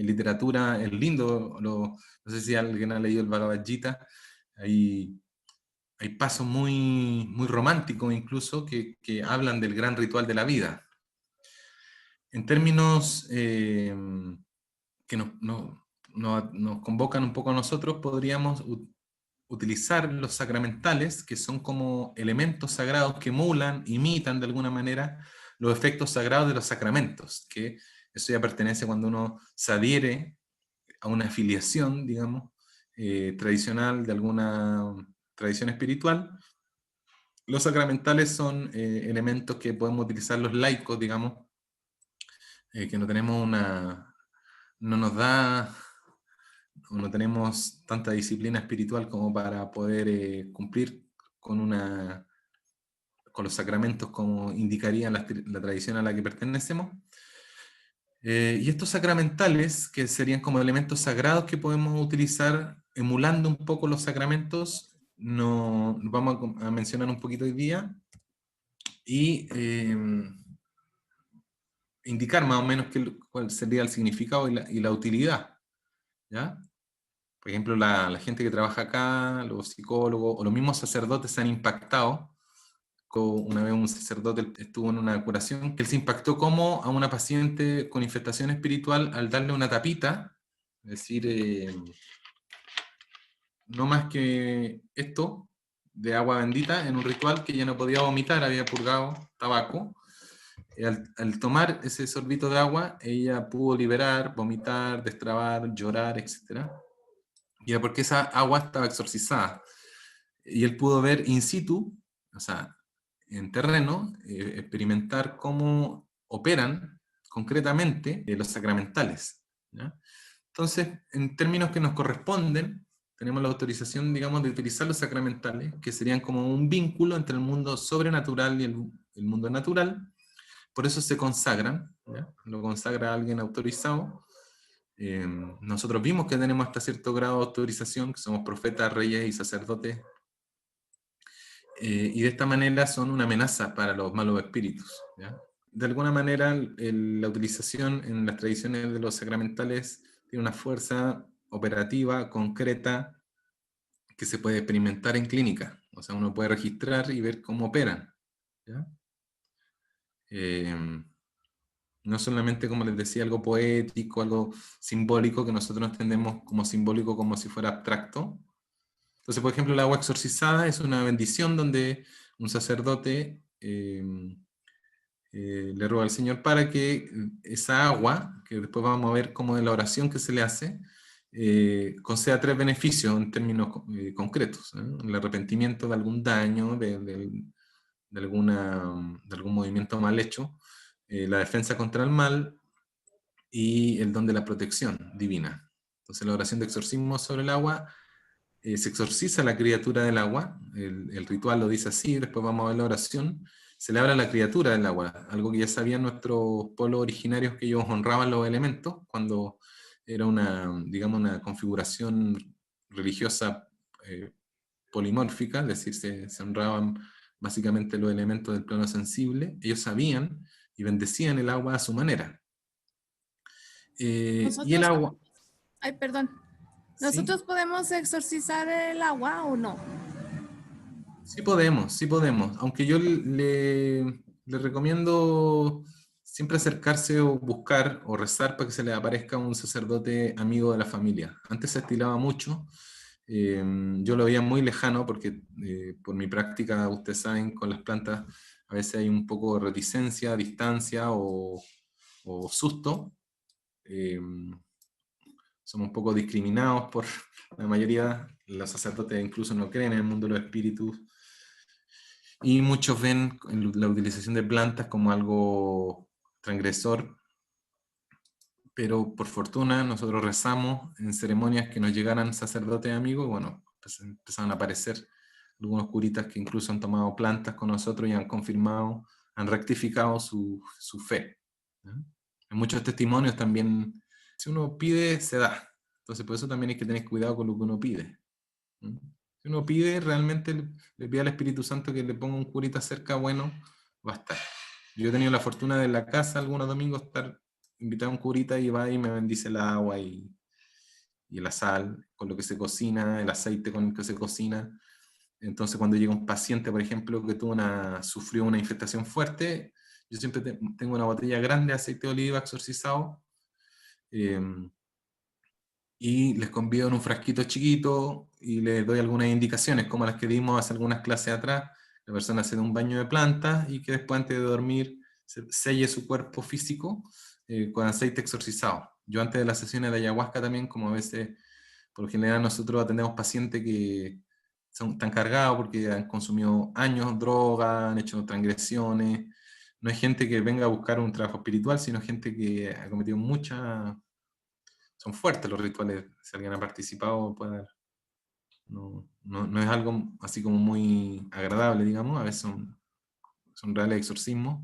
literatura es lindo, no sé si alguien ha leído el Bhagavad Gita, hay pasos muy, muy románticos incluso que hablan del gran ritual de la vida. En términos que nos convocan un poco a nosotros, podríamos utilizar los sacramentales, que son como elementos sagrados que emulan, imitan de alguna manera los efectos sagrados de los sacramentos, que eso ya pertenece cuando uno se adhiere a una afiliación, digamos, tradicional de alguna tradición espiritual. Los sacramentales son elementos que podemos utilizar los laicos, digamos, que no tenemos no nos da, o no tenemos tanta disciplina espiritual como para poder cumplir con los sacramentos como indicaría la tradición a la que pertenecemos. Y estos sacramentales, que serían como elementos sagrados que podemos utilizar emulando un poco los sacramentos, nos vamos a mencionar un poquito hoy día y indicar más o menos cuál sería el significado y la utilidad, ¿ya? Por ejemplo, la gente que trabaja acá, los psicólogos o los mismos sacerdotes se han impactado. Una vez un sacerdote estuvo en una curación que él se impactó como a una paciente con infestación espiritual al darle una tapita, es decir, no más que esto de agua bendita en un ritual que ella no podía vomitar, había purgado tabaco. Al tomar ese sorbito de agua, ella pudo liberar, vomitar, destrabar, llorar, etc. Y era porque esa agua estaba exorcizada. Y él pudo ver in situ, o sea, en terreno, experimentar cómo operan concretamente los sacramentales, ¿ya? Entonces, en términos que nos corresponden, tenemos la autorización, digamos, de utilizar los sacramentales, que serían como un vínculo entre el mundo sobrenatural y el mundo natural. Por eso se consagran, ¿ya? Lo consagra alguien autorizado. Nosotros vimos que tenemos hasta cierto grado de autorización, que somos profetas, reyes y sacerdotes, y de esta manera son una amenaza para los malos espíritus, ¿ya? De alguna manera, la utilización en las tradiciones de los sacramentales tiene una fuerza operativa, concreta, que se puede experimentar en clínica. O sea, uno puede registrar y ver cómo operan, ¿ya? No solamente, como les decía, algo poético, algo simbólico, que nosotros entendemos como simbólico como si fuera abstracto. Entonces, por ejemplo, el agua exorcizada es una bendición donde un sacerdote le ruega al Señor para que esa agua, que después vamos a ver cómo es la oración que se le hace, conceda 3 beneficios en términos concretos, ¿eh? El arrepentimiento de algún daño, de algún movimiento mal hecho, la defensa contra el mal y el don de la protección divina. Entonces la oración de exorcismo sobre el agua, se exorciza la criatura del agua, el ritual lo dice así, después vamos a ver la oración, se le habla a la criatura del agua, algo que ya sabían nuestros pueblos originarios, que ellos honraban los elementos cuando era digamos, una configuración religiosa polimórfica, es decir, se honraban básicamente los elementos del plano sensible. Ellos sabían y bendecían el agua a su manera. Y el agua... Ay, perdón. ¿Sí? ¿Nosotros podemos exorcizar el agua o no? Sí podemos. Aunque yo le recomiendo siempre acercarse o buscar o rezar para que se le aparezca un sacerdote amigo de la familia. Antes se estilaba mucho. Yo lo veía muy lejano porque por mi práctica, ustedes saben, con las plantas a veces hay un poco de reticencia, distancia o susto. Somos un poco discriminados por la mayoría, los sacerdotes incluso no creen en el mundo de los espíritus, y muchos ven la utilización de plantas como algo transgresor, pero por fortuna nosotros rezamos en ceremonias que nos llegaran sacerdotes amigos, y bueno, pues empezaron a aparecer algunos curitas que incluso han tomado plantas con nosotros y han confirmado, han rectificado su fe, ¿no? En muchos testimonios también, si uno pide, se da. Entonces por eso también hay que tener cuidado con lo que uno pide, ¿no? Si uno pide, realmente le pide al Espíritu Santo que le ponga un curita cerca, bueno, va a estar. Yo he tenido la fortuna de en la casa algunos domingos estar invitar a un curita y va y me bendice el agua y la sal, con lo que se cocina, el aceite con el que se cocina. Entonces, cuando llega un paciente, por ejemplo, que sufrió una infectación fuerte, yo siempre tengo una botella grande de aceite de oliva exorcizado, y les convido en un frasquito chiquito y les doy algunas indicaciones, como las que dimos hace algunas clases atrás. La persona se da un baño de plantas y que después, antes de dormir, selle su cuerpo físico con aceite exorcizado. Yo antes de las sesiones de ayahuasca también, como a veces, por lo general nosotros atendemos pacientes que están cargados porque han consumido años droga, han hecho transgresiones. No es gente que venga a buscar un trabajo espiritual, sino gente que ha cometido son fuertes los rituales. Si alguien ha participado, no es algo así como muy agradable, digamos. A veces son reales exorcismos.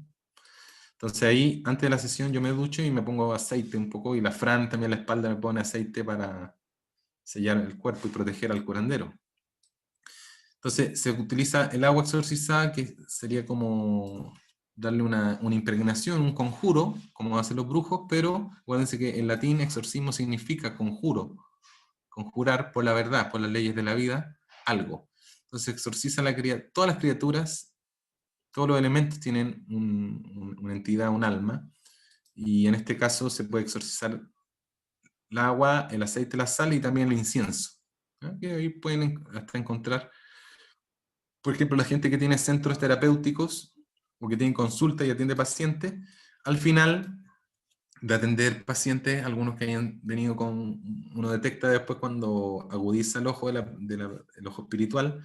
Entonces ahí, antes de la sesión, yo me ducho y me pongo aceite un poco, y la Fran también en la espalda me pone aceite para sellar el cuerpo y proteger al curandero. Entonces se utiliza el agua exorcizada, que sería como darle una impregnación, un conjuro, como hacen los brujos, pero acuérdense que en latín exorcismo significa conjuro, conjurar por la verdad, por las leyes de la vida, algo. Entonces exorciza todas las criaturas, todos los elementos tienen una entidad, un alma, y en este caso se puede exorcizar el agua, el aceite, la sal y también el incienso. ¿No? Que ahí pueden hasta encontrar, por ejemplo, la gente que tiene centros terapéuticos o que tiene consulta y atiende pacientes, al final de atender pacientes, algunos que hayan venido uno detecta después cuando agudiza el ojo el ojo espiritual,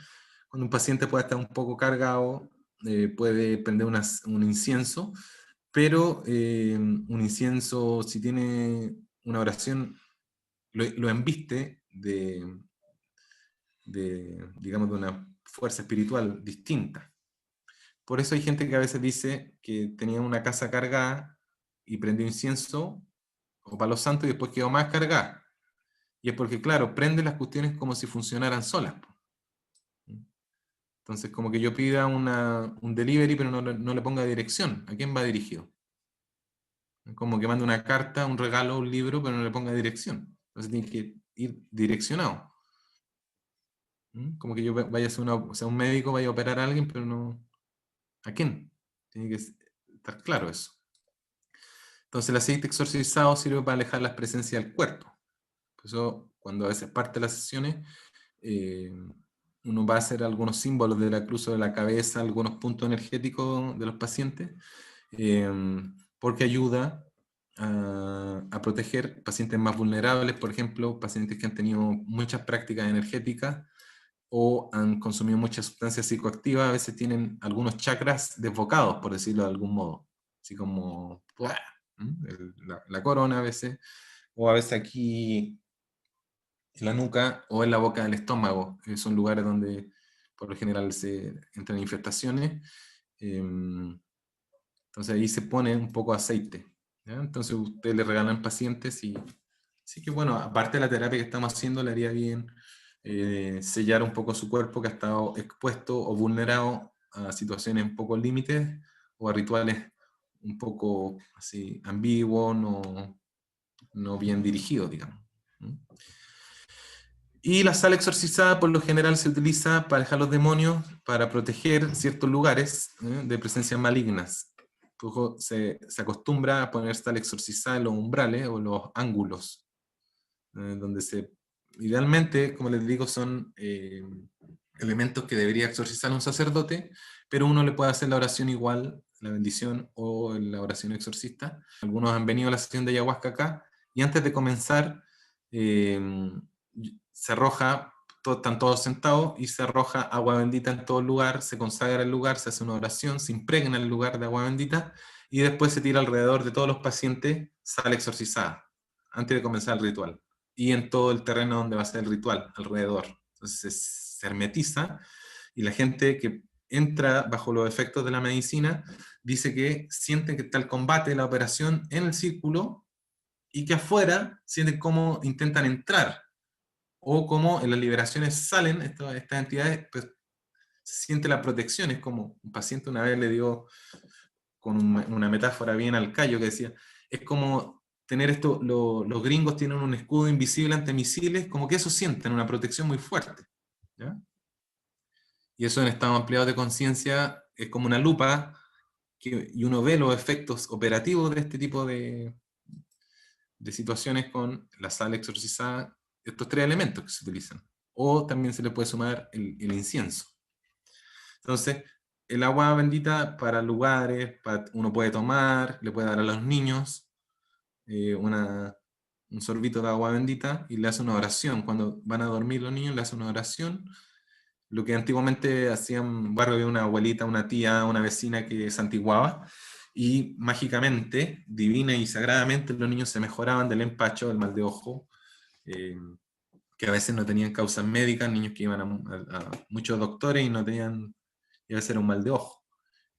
cuando un paciente puede estar un poco cargado, puede prender un incienso, pero un incienso, si tiene una oración, lo embiste digamos, de una fuerza espiritual distinta. Por eso hay gente que a veces dice que tenía una casa cargada y prendió incienso o palo santo y después quedó más cargada. Y es porque, claro, prende las cuestiones como si funcionaran solas. Entonces, como que yo pida un delivery, pero no le ponga dirección. ¿A quién va dirigido? Como que manda una carta, un regalo, un libro, pero no le ponga dirección. Entonces tiene que ir direccionado. Como que yo vaya a ser un médico, vaya a operar a alguien, pero no... ¿A quién? Tiene que estar claro eso. Entonces el aceite exorcizado sirve para alejar las presencias del cuerpo. Por eso, cuando a veces parte de las sesiones, uno va a hacer algunos símbolos de la cruz sobre la cabeza, algunos puntos energéticos de los pacientes, porque ayuda a proteger pacientes más vulnerables, por ejemplo, pacientes que han tenido muchas prácticas energéticas o han consumido muchas sustancias psicoactivas, a veces tienen algunos chakras desbocados, por decirlo de algún modo, así como la corona a veces, o a veces aquí en la nuca o en la boca del estómago. Son lugares donde por lo general se entran infestaciones. Entonces ahí se pone un poco de aceite. ¿Ya? Entonces ustedes le regalan pacientes y... Así que bueno, aparte de la terapia que estamos haciendo, le haría bien sellar un poco su cuerpo que ha estado expuesto o vulnerado a situaciones un poco límites o a rituales un poco así ambiguos, no bien dirigidos, digamos. Y la sal exorcizada por lo general se utiliza para alejar los demonios, para proteger ciertos lugares de presencias malignas. Se acostumbra a poner sal exorcizada en los umbrales o los ángulos, donde idealmente, como les digo, son elementos que debería exorcizar un sacerdote, pero uno le puede hacer la oración igual, la bendición o la oración exorcista. Algunos han venido a la sesión de ayahuasca acá, y antes de comenzar, se arroja, están todos sentados, y se arroja agua bendita en todo el lugar, se consagra el lugar, se hace una oración, se impregna el lugar de agua bendita, y después se tira alrededor de todos los pacientes sal exorcizada, antes de comenzar el ritual, y en todo el terreno donde va a ser el ritual, alrededor. Entonces se hermetiza, y la gente que entra bajo los efectos de la medicina dice que sienten que está el combate, la operación en el círculo, y que afuera sienten cómo intentan entrar, o cómo en las liberaciones salen estas entidades, pues se siente la protección. Es como un paciente una vez le dio con una metáfora bien al callo, que decía, es como tener esto, los gringos tienen un escudo invisible ante misiles, como que eso sienten una protección muy fuerte, ¿ya? Y eso en estado ampliado de conciencia es como una lupa, y uno ve los efectos operativos de este tipo de situaciones con la sal exorcizada, estos 3 elementos que se utilizan. O también se le puede sumar el incienso. Entonces, el agua bendita para lugares, uno puede tomar, le puede dar a los niños un sorbito de agua bendita y le hace una oración. Cuando van a dormir los niños, le hace una oración. Lo que antiguamente hacían barrio de una abuelita, una tía, una vecina que santiguaba, y mágicamente, divina y sagradamente, los niños se mejoraban del empacho, del mal de ojo, que a veces no tenían causas médicas, niños que iban a muchos doctores y no tenían, y a veces era un mal de ojo.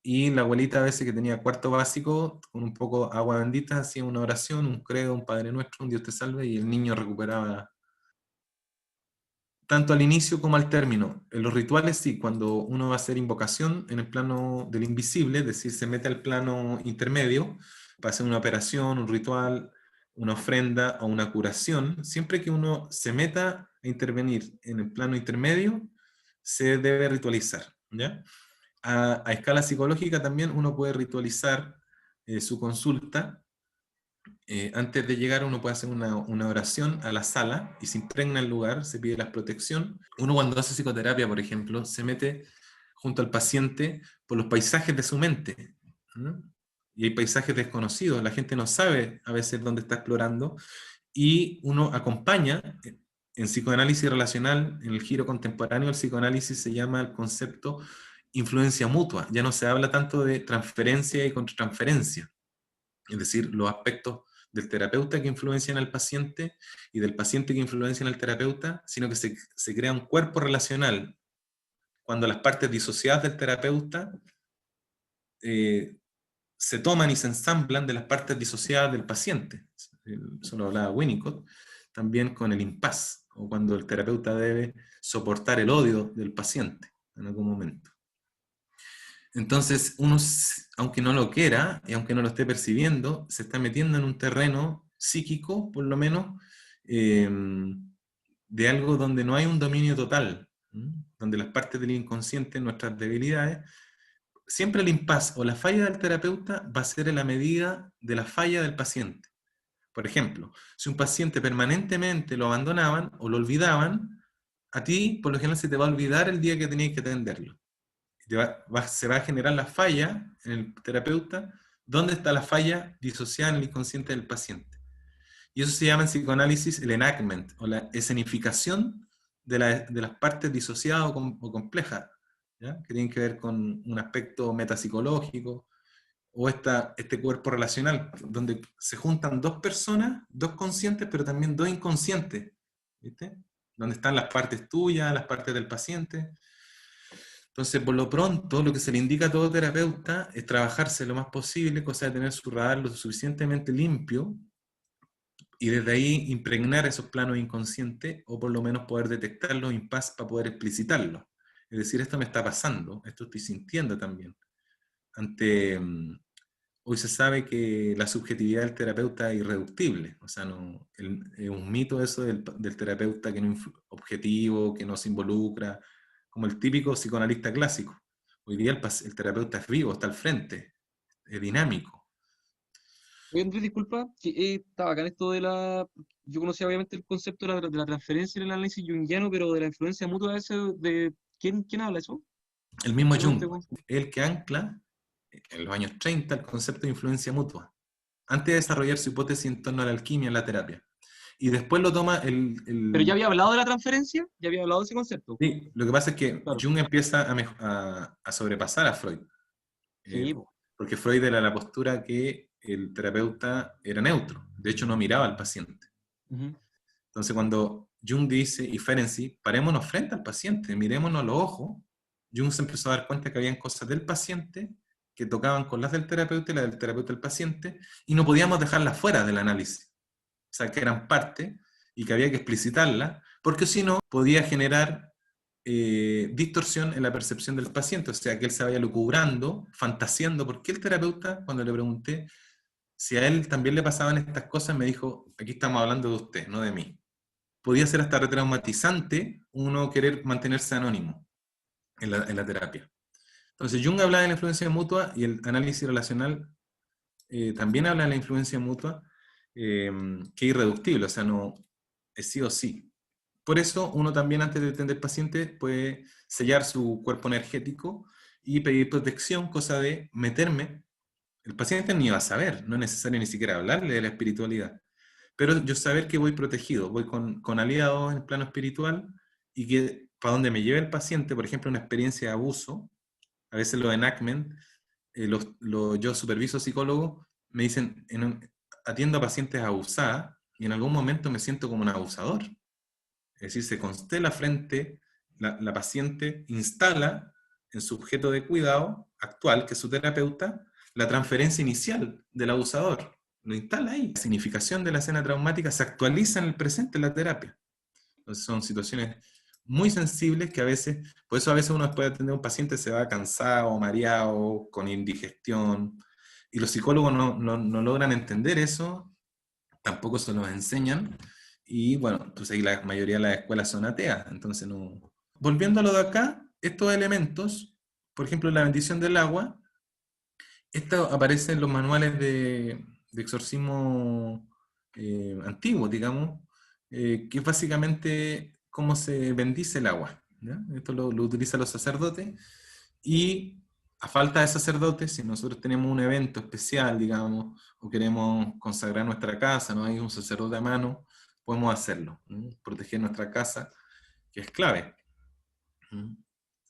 Y la abuelita a veces que tenía cuarto básico, con un poco de agua bendita, hacía una oración, un credo, un Padre Nuestro, un Dios te salve, y el niño recuperaba tanto al inicio como al término. En los rituales sí, cuando uno va a hacer invocación en el plano del invisible, es decir, se mete al plano intermedio para hacer una operación, un ritual, una ofrenda o una curación, siempre que uno se meta a intervenir en el plano intermedio, se debe ritualizar, ¿ya? A escala psicológica también uno puede ritualizar su consulta. Antes de llegar uno puede hacer una oración a la sala y se impregna el lugar, se pide la protección. Uno cuando hace psicoterapia, por ejemplo, se mete junto al paciente por los paisajes de su mente, ¿no? Y hay paisajes desconocidos, la gente no sabe a veces dónde está explorando, y uno acompaña. En psicoanálisis relacional, en el giro contemporáneo del psicoanálisis se llama el concepto influencia mutua. Ya no se habla tanto de transferencia y contratransferencia, es decir, los aspectos del terapeuta que influencian al paciente y del paciente que influencian al terapeuta, sino que se crea un cuerpo relacional cuando las partes disociadas del terapeuta se toman y se ensamblan de las partes disociadas del paciente. Eso lo hablaba Winnicott, también con el impasse, o cuando el terapeuta debe soportar el odio del paciente en algún momento. Entonces, uno, aunque no lo quiera y aunque no lo esté percibiendo, se está metiendo en un terreno psíquico, por lo menos, de algo donde no hay un dominio total, donde las partes del inconsciente, nuestras debilidades, siempre el impasse o la falla del terapeuta va a ser en la medida de la falla del paciente. Por ejemplo, si un paciente permanentemente lo abandonaban o lo olvidaban, a ti por lo general se te va a olvidar el día que tenías que atenderlo. Se va a generar la falla en el terapeuta. ¿Dónde está la falla disociada en el inconsciente del paciente? Y eso se llama en psicoanálisis el enactment, o la escenificación de las partes disociadas o complejas, ¿ya? Que tienen que ver con un aspecto metapsicológico, o este cuerpo relacional, donde se juntan dos personas, dos conscientes, pero también dos inconscientes, ¿viste? Donde están las partes tuyas, las partes del paciente. Entonces, por lo pronto, lo que se le indica a todo terapeuta es trabajarse lo más posible, cosa de tener su radar lo suficientemente limpio, y desde ahí impregnar esos planos inconscientes, o por lo menos poder detectar los impasse para poder explicitarlos. Es decir, esto me está pasando, esto estoy sintiendo también. Hoy se sabe que la subjetividad del terapeuta es irreductible, o sea, es un mito eso del terapeuta que no objetivo, que no se involucra, como el típico psicoanalista clásico. Hoy día el terapeuta es vivo, está al frente, es dinámico. Oye, Andrés, disculpa, que está bacán esto de la... Yo conocía obviamente el concepto de la transferencia en el análisis junguiano, pero de la influencia mutua de... ¿Quién habla eso? El mismo ¿Qué Jung, concepto? el que ancla en los años 30 el concepto de influencia mutua, antes de desarrollar su hipótesis en torno a la alquimia en la terapia. Y después lo toma ¿Pero ya había hablado de la transferencia? ¿Ya había hablado de ese concepto? Sí, lo que pasa es que Claro. Jung empieza a sobrepasar a Freud. Sí, Porque Freud era la postura que el terapeuta era neutro, de hecho no miraba al paciente. Entonces cuando Jung dice, y Ferenczi, parémonos frente al paciente, mirémonos a los ojos, Jung se empezó a dar cuenta que habían cosas del paciente que tocaban con las del terapeuta y las del terapeuta del paciente, y no podíamos dejarlas fuera del análisis. O sea, que eran parte y que había que explicitarlas, porque si no, podía generar distorsión en la percepción del paciente, o sea, que él se vaya lucubrando, fantaseando, porque el terapeuta, cuando le pregunté, si a él también le pasaban estas cosas, me dijo, aquí estamos hablando de usted, no de mí. Podía ser hasta retraumatizante uno querer mantenerse anónimo en la terapia. Entonces Jung habla de la influencia mutua y el análisis relacional también habla de la influencia mutua, que es irreductible, o sea, no es sí o sí. Por eso uno también antes de atender al paciente puede sellar su cuerpo energético y pedir protección, cosa de meterme. El paciente ni va a saber, no es necesario ni siquiera hablarle de la espiritualidad. Pero yo saber que voy protegido, voy con aliados en el plano espiritual y que para donde me lleve el paciente, por ejemplo, una experiencia de abuso, a veces los enactment, yo superviso psicólogos, me dicen, atiendo a pacientes abusadas y en algún momento me siento como un abusador. Es decir, se constela frente, la paciente instala en su objeto de cuidado actual, que es su terapeuta, la transferencia inicial del abusador. Lo instala ahí. La significación de la escena traumática se actualiza en el presente en la terapia. Entonces son situaciones muy sensibles que a veces, por eso a veces uno después de atender a un paciente se va cansado, mareado, con indigestión, y los psicólogos no logran entender eso, tampoco se los enseñan, y bueno, pues ahí la mayoría de las escuelas son ateas, entonces no... Volviendo a lo de acá, estos elementos, por ejemplo la bendición del agua, esto aparece en los manuales de exorcismo antiguos, digamos, que es básicamente cómo se bendice el agua, ¿ya? Esto lo utilizan los sacerdotes, y a falta de sacerdotes, si nosotros tenemos un evento especial, digamos, o queremos consagrar nuestra casa, no hay un sacerdote a mano, podemos hacerlo, ¿no? Proteger nuestra casa, que es clave. ¿No?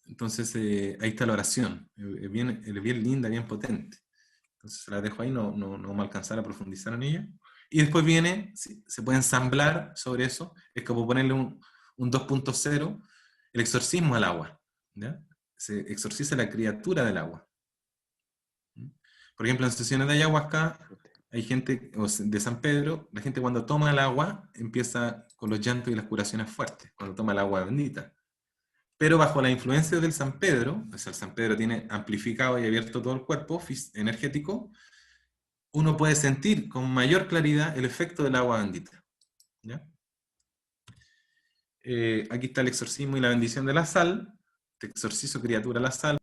Entonces, ahí está la oración, es bien linda, bien potente. Entonces se la dejo ahí, no vamos a alcanzar a profundizar en ella. Y después viene, se puede ensamblar sobre eso, es como ponerle un 2.0, el exorcismo al agua. ¿Ya? Se exorciza la criatura del agua. Por ejemplo, en sesiones de ayahuasca, hay gente, o de San Pedro, la gente cuando toma el agua empieza con los llantos y las curaciones fuertes, cuando toma el agua bendita. Pero bajo la influencia del San Pedro, o sea, el San Pedro tiene amplificado y abierto todo el cuerpo energético, uno puede sentir con mayor claridad el efecto del agua bendita. ¿Ya? Aquí está el exorcismo y la bendición de la sal, te exorcizo criatura a la sal,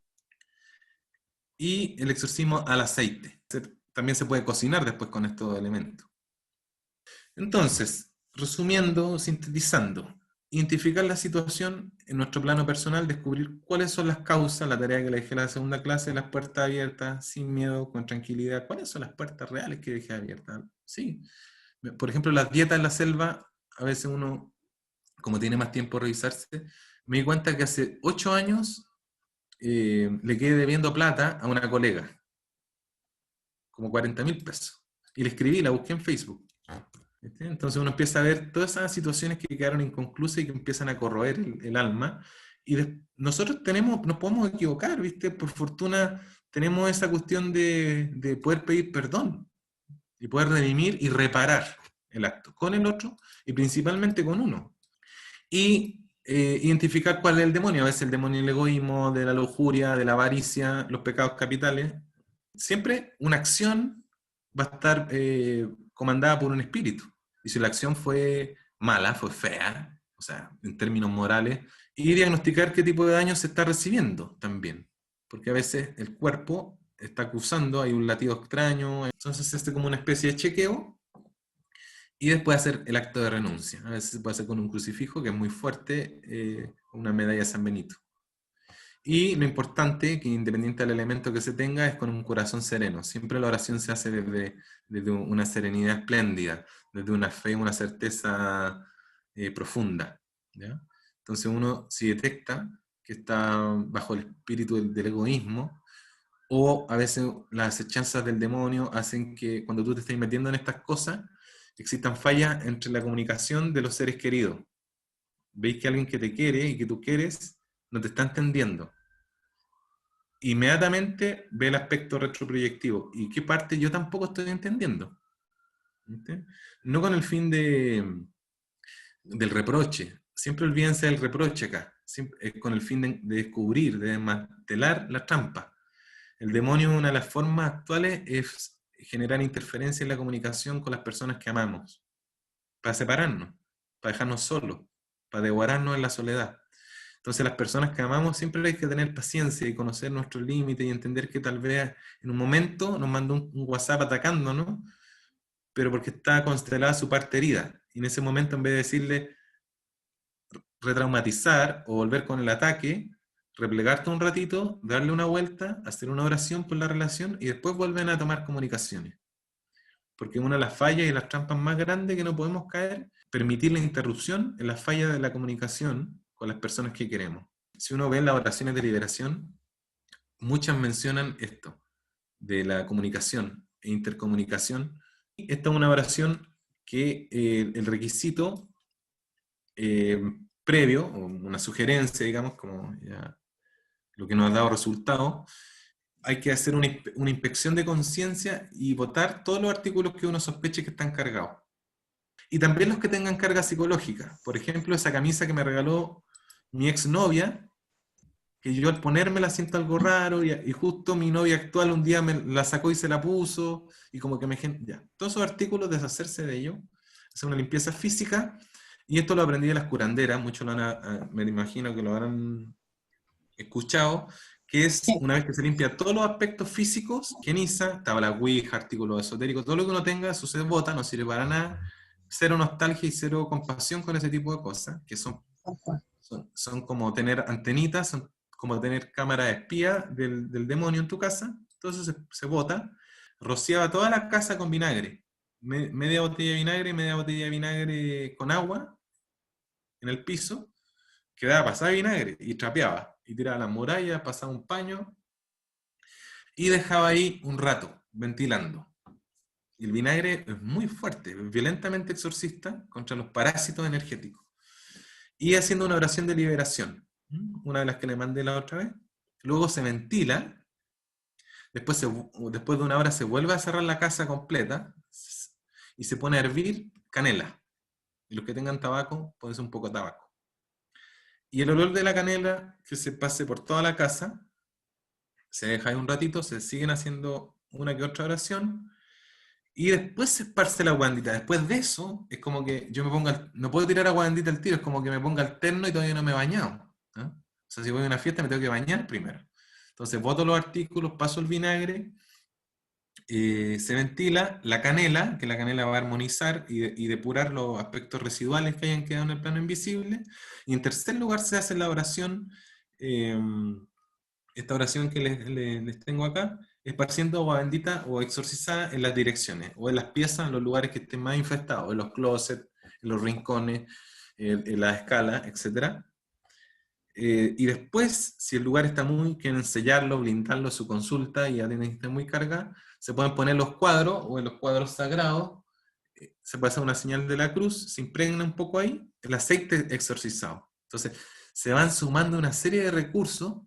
y el exorcismo al aceite. También se puede cocinar después con estos elementos. Entonces, resumiendo, sintetizando, identificar la situación en nuestro plano personal, descubrir cuáles son las causas, la tarea que le dejé en la segunda clase, las puertas abiertas, sin miedo, con tranquilidad. ¿Cuáles son las puertas reales que dejé abiertas? Sí. Por ejemplo, las dietas en la selva, a veces uno, como tiene más tiempo a revisarse, me di cuenta que hace 8 años le quedé debiendo plata a una colega, como 40.000 pesos. Y le escribí, la busqué en Facebook. ¿Viste? Entonces uno empieza a ver todas esas situaciones que quedaron inconclusas y que empiezan a corroer el alma. Y nosotros nos podemos equivocar, ¿viste? Por fortuna tenemos esa cuestión de poder pedir perdón y poder redimir y reparar el acto con el otro y principalmente con uno. Y identificar cuál es el demonio. A veces el demonio del egoísmo, de la lujuria, de la avaricia, los pecados capitales. Siempre una acción va a estar comandada por un espíritu. Y si la acción fue mala, fue fea, o sea, en términos morales, y diagnosticar qué tipo de daño se está recibiendo también. Porque a veces el cuerpo está acusando, hay un latido extraño, entonces se hace como una especie de chequeo, y después hacer el acto de renuncia. A veces se puede hacer con un crucifijo, que es muy fuerte, una medalla de San Benito. Y lo importante, que independiente del elemento que se tenga, es con un corazón sereno. Siempre la oración se hace desde una serenidad espléndida, desde una fe, una certeza profunda. ¿Ya? Entonces uno, si detecta que está bajo el espíritu del egoísmo, o a veces las acechanzas del demonio hacen que cuando tú te estás metiendo en estas cosas, existan fallas entre la comunicación de los seres queridos. Veis que alguien que te quiere y que tú quieres no te está entendiendo. Inmediatamente ve el aspecto retroproyectivo. ¿Y qué parte yo tampoco estoy entendiendo? ¿Viste? No con el fin del reproche. Siempre olvídense del reproche acá. Siempre, con el fin de descubrir, de desmantelar la trampa. El demonio, una de las formas actuales, es generar interferencia en la comunicación con las personas que amamos, para separarnos, para dejarnos solos, para devorarnos en la soledad. Entonces las personas que amamos siempre hay que tener paciencia y conocer nuestros límites y entender que tal vez en un momento nos mandó un WhatsApp atacándonos, pero porque está constelada su parte herida. Y en ese momento, en vez de decirle retraumatizar o volver con el ataque, replegarte un ratito, darle una vuelta, hacer una oración por la relación y después vuelven a tomar comunicaciones. Porque una de las fallas y las trampas más grandes que no podemos caer, permitir la interrupción en las fallas de la comunicación con las personas que queremos. Si uno ve las oraciones de liberación, muchas mencionan esto, de la comunicación e intercomunicación. Esta es una oración que el requisito previo, o una sugerencia, digamos, como ya lo que nos ha dado resultado, hay que hacer una inspección de conciencia y votar todos los artículos que uno sospeche que están cargados. Y también los que tengan carga psicológica. Por ejemplo, esa camisa que me regaló mi exnovia, que yo al ponérmela siento algo raro, y justo mi novia actual un día me la sacó y se la puso, y como que ya. Todos esos artículos, deshacerse de ellos, hacer una limpieza física, y esto lo aprendí de las curanderas, muchos me imagino que lo habrán escuchado, que es una vez que se limpia todos los aspectos físicos, keniza, tabla ouija, artículos esotéricos, todo lo que uno tenga, eso se bota, no sirve para nada, cero nostalgia y cero compasión con ese tipo de cosas, que son como tener antenitas, son como tener cámara de espía del demonio en tu casa. Entonces se bota, rociaba toda la casa con vinagre, media botella de vinagre y media botella de vinagre con agua en el piso, quedaba pasada de vinagre y trapeaba, y tiraba las murallas, pasaba un paño, y dejaba ahí un rato, ventilando. Y el vinagre es muy fuerte, es violentamente exorcista contra los parásitos energéticos. Y haciendo una oración de liberación, una de las que le mandé la otra vez. Luego se ventila, después de una hora se vuelve a cerrar la casa completa, y se pone a hervir canela. Y los que tengan tabaco, ponerse un poco de tabaco. Y el olor de la canela que se pase por toda la casa, se deja ahí un ratito, se siguen haciendo una que otra oración, y después se esparce la agua bendita. Después de eso, es como que yo me ponga, no puedo tirar agua bendita al tiro, es como que me ponga el terno y todavía no me he bañado, ¿no? O sea, si voy a una fiesta me tengo que bañar primero. Entonces boto los artículos, paso el vinagre, se ventila la canela, que la canela va a armonizar y depurar los aspectos residuales que hayan quedado en el plano invisible. Y en tercer lugar se hace la oración, esta oración que les tengo acá, esparciendo agua bendita o exorcizada en las direcciones, o en las piezas, en los lugares que estén más infestados, en los closets, en los rincones, en la escala, etc. Y después, si el lugar está quieren sellarlo, blindarlo, su consulta, y ya tienen que estar muy cargada, se pueden poner los cuadros, o en los cuadros sagrados, se puede hacer una señal de la cruz, se impregna un poco ahí, el aceite exorcizado. Entonces, se van sumando una serie de recursos,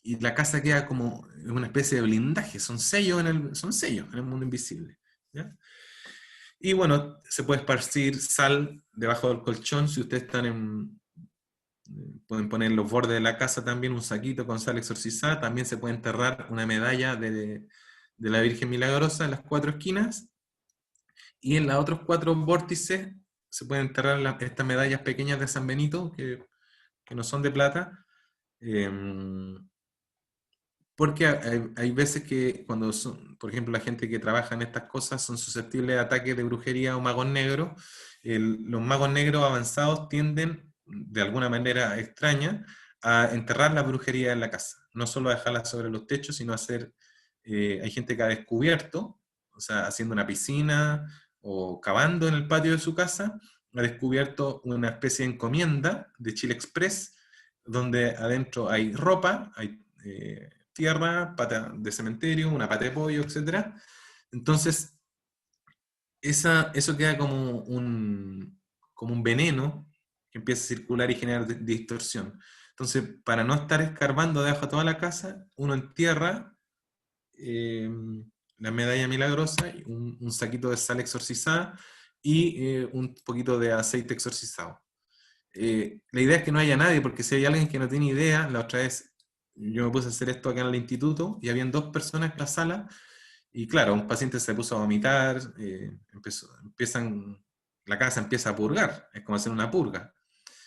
y la casa queda como una especie de blindaje, son sellos en el mundo invisible, ¿ya? Y bueno, se puede esparcir sal debajo del colchón, si ustedes pueden poner en los bordes de la casa también un saquito con sal exorcizada, también se puede enterrar una medalla de la Virgen Milagrosa en las 4 esquinas, y en los otros 4 vórtices se pueden enterrar estas medallas pequeñas de San Benito, que no son de plata, porque hay veces que cuando por ejemplo, la gente que trabaja en estas cosas son susceptibles a ataques de brujería o magos negros. Los magos negros avanzados tienden, de alguna manera extraña, a enterrar la brujería en la casa. No solo a dejarla sobre los techos, sino hay gente que ha descubierto, o sea, haciendo una piscina o cavando en el patio de su casa, ha descubierto una especie de encomienda de Chile Express, donde adentro hay ropa, hay tierra, pata de cementerio, una pata de pollo, etc. Entonces, eso queda como un veneno que empieza a circular y generar distorsión. Entonces, para no estar escarbando debajo de toda la casa, uno entierra la medalla milagrosa, un saquito de sal exorcizada y un poquito de aceite exorcizado. La idea es que no haya nadie, porque si hay alguien que no tiene idea, la otra vez yo me puse a hacer esto acá en el instituto y habían 2 personas en la sala Y claro, un paciente se puso a vomitar, la casa empieza a purgar, es como hacer una purga.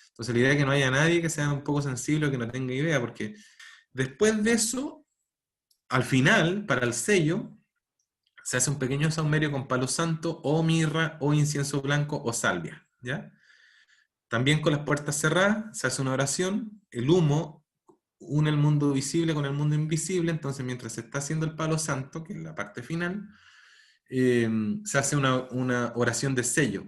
Entonces la idea es que no haya nadie que sea un poco sensible o que no tenga idea, porque después de eso, al final, para el sello, se hace un pequeño saumerio con palo santo, o mirra, o incienso blanco, o salvia, ¿ya? También con las puertas cerradas, se hace una oración, el humo une el mundo visible con el mundo invisible, entonces mientras se está haciendo el palo santo, que es la parte final, se hace una oración de sello,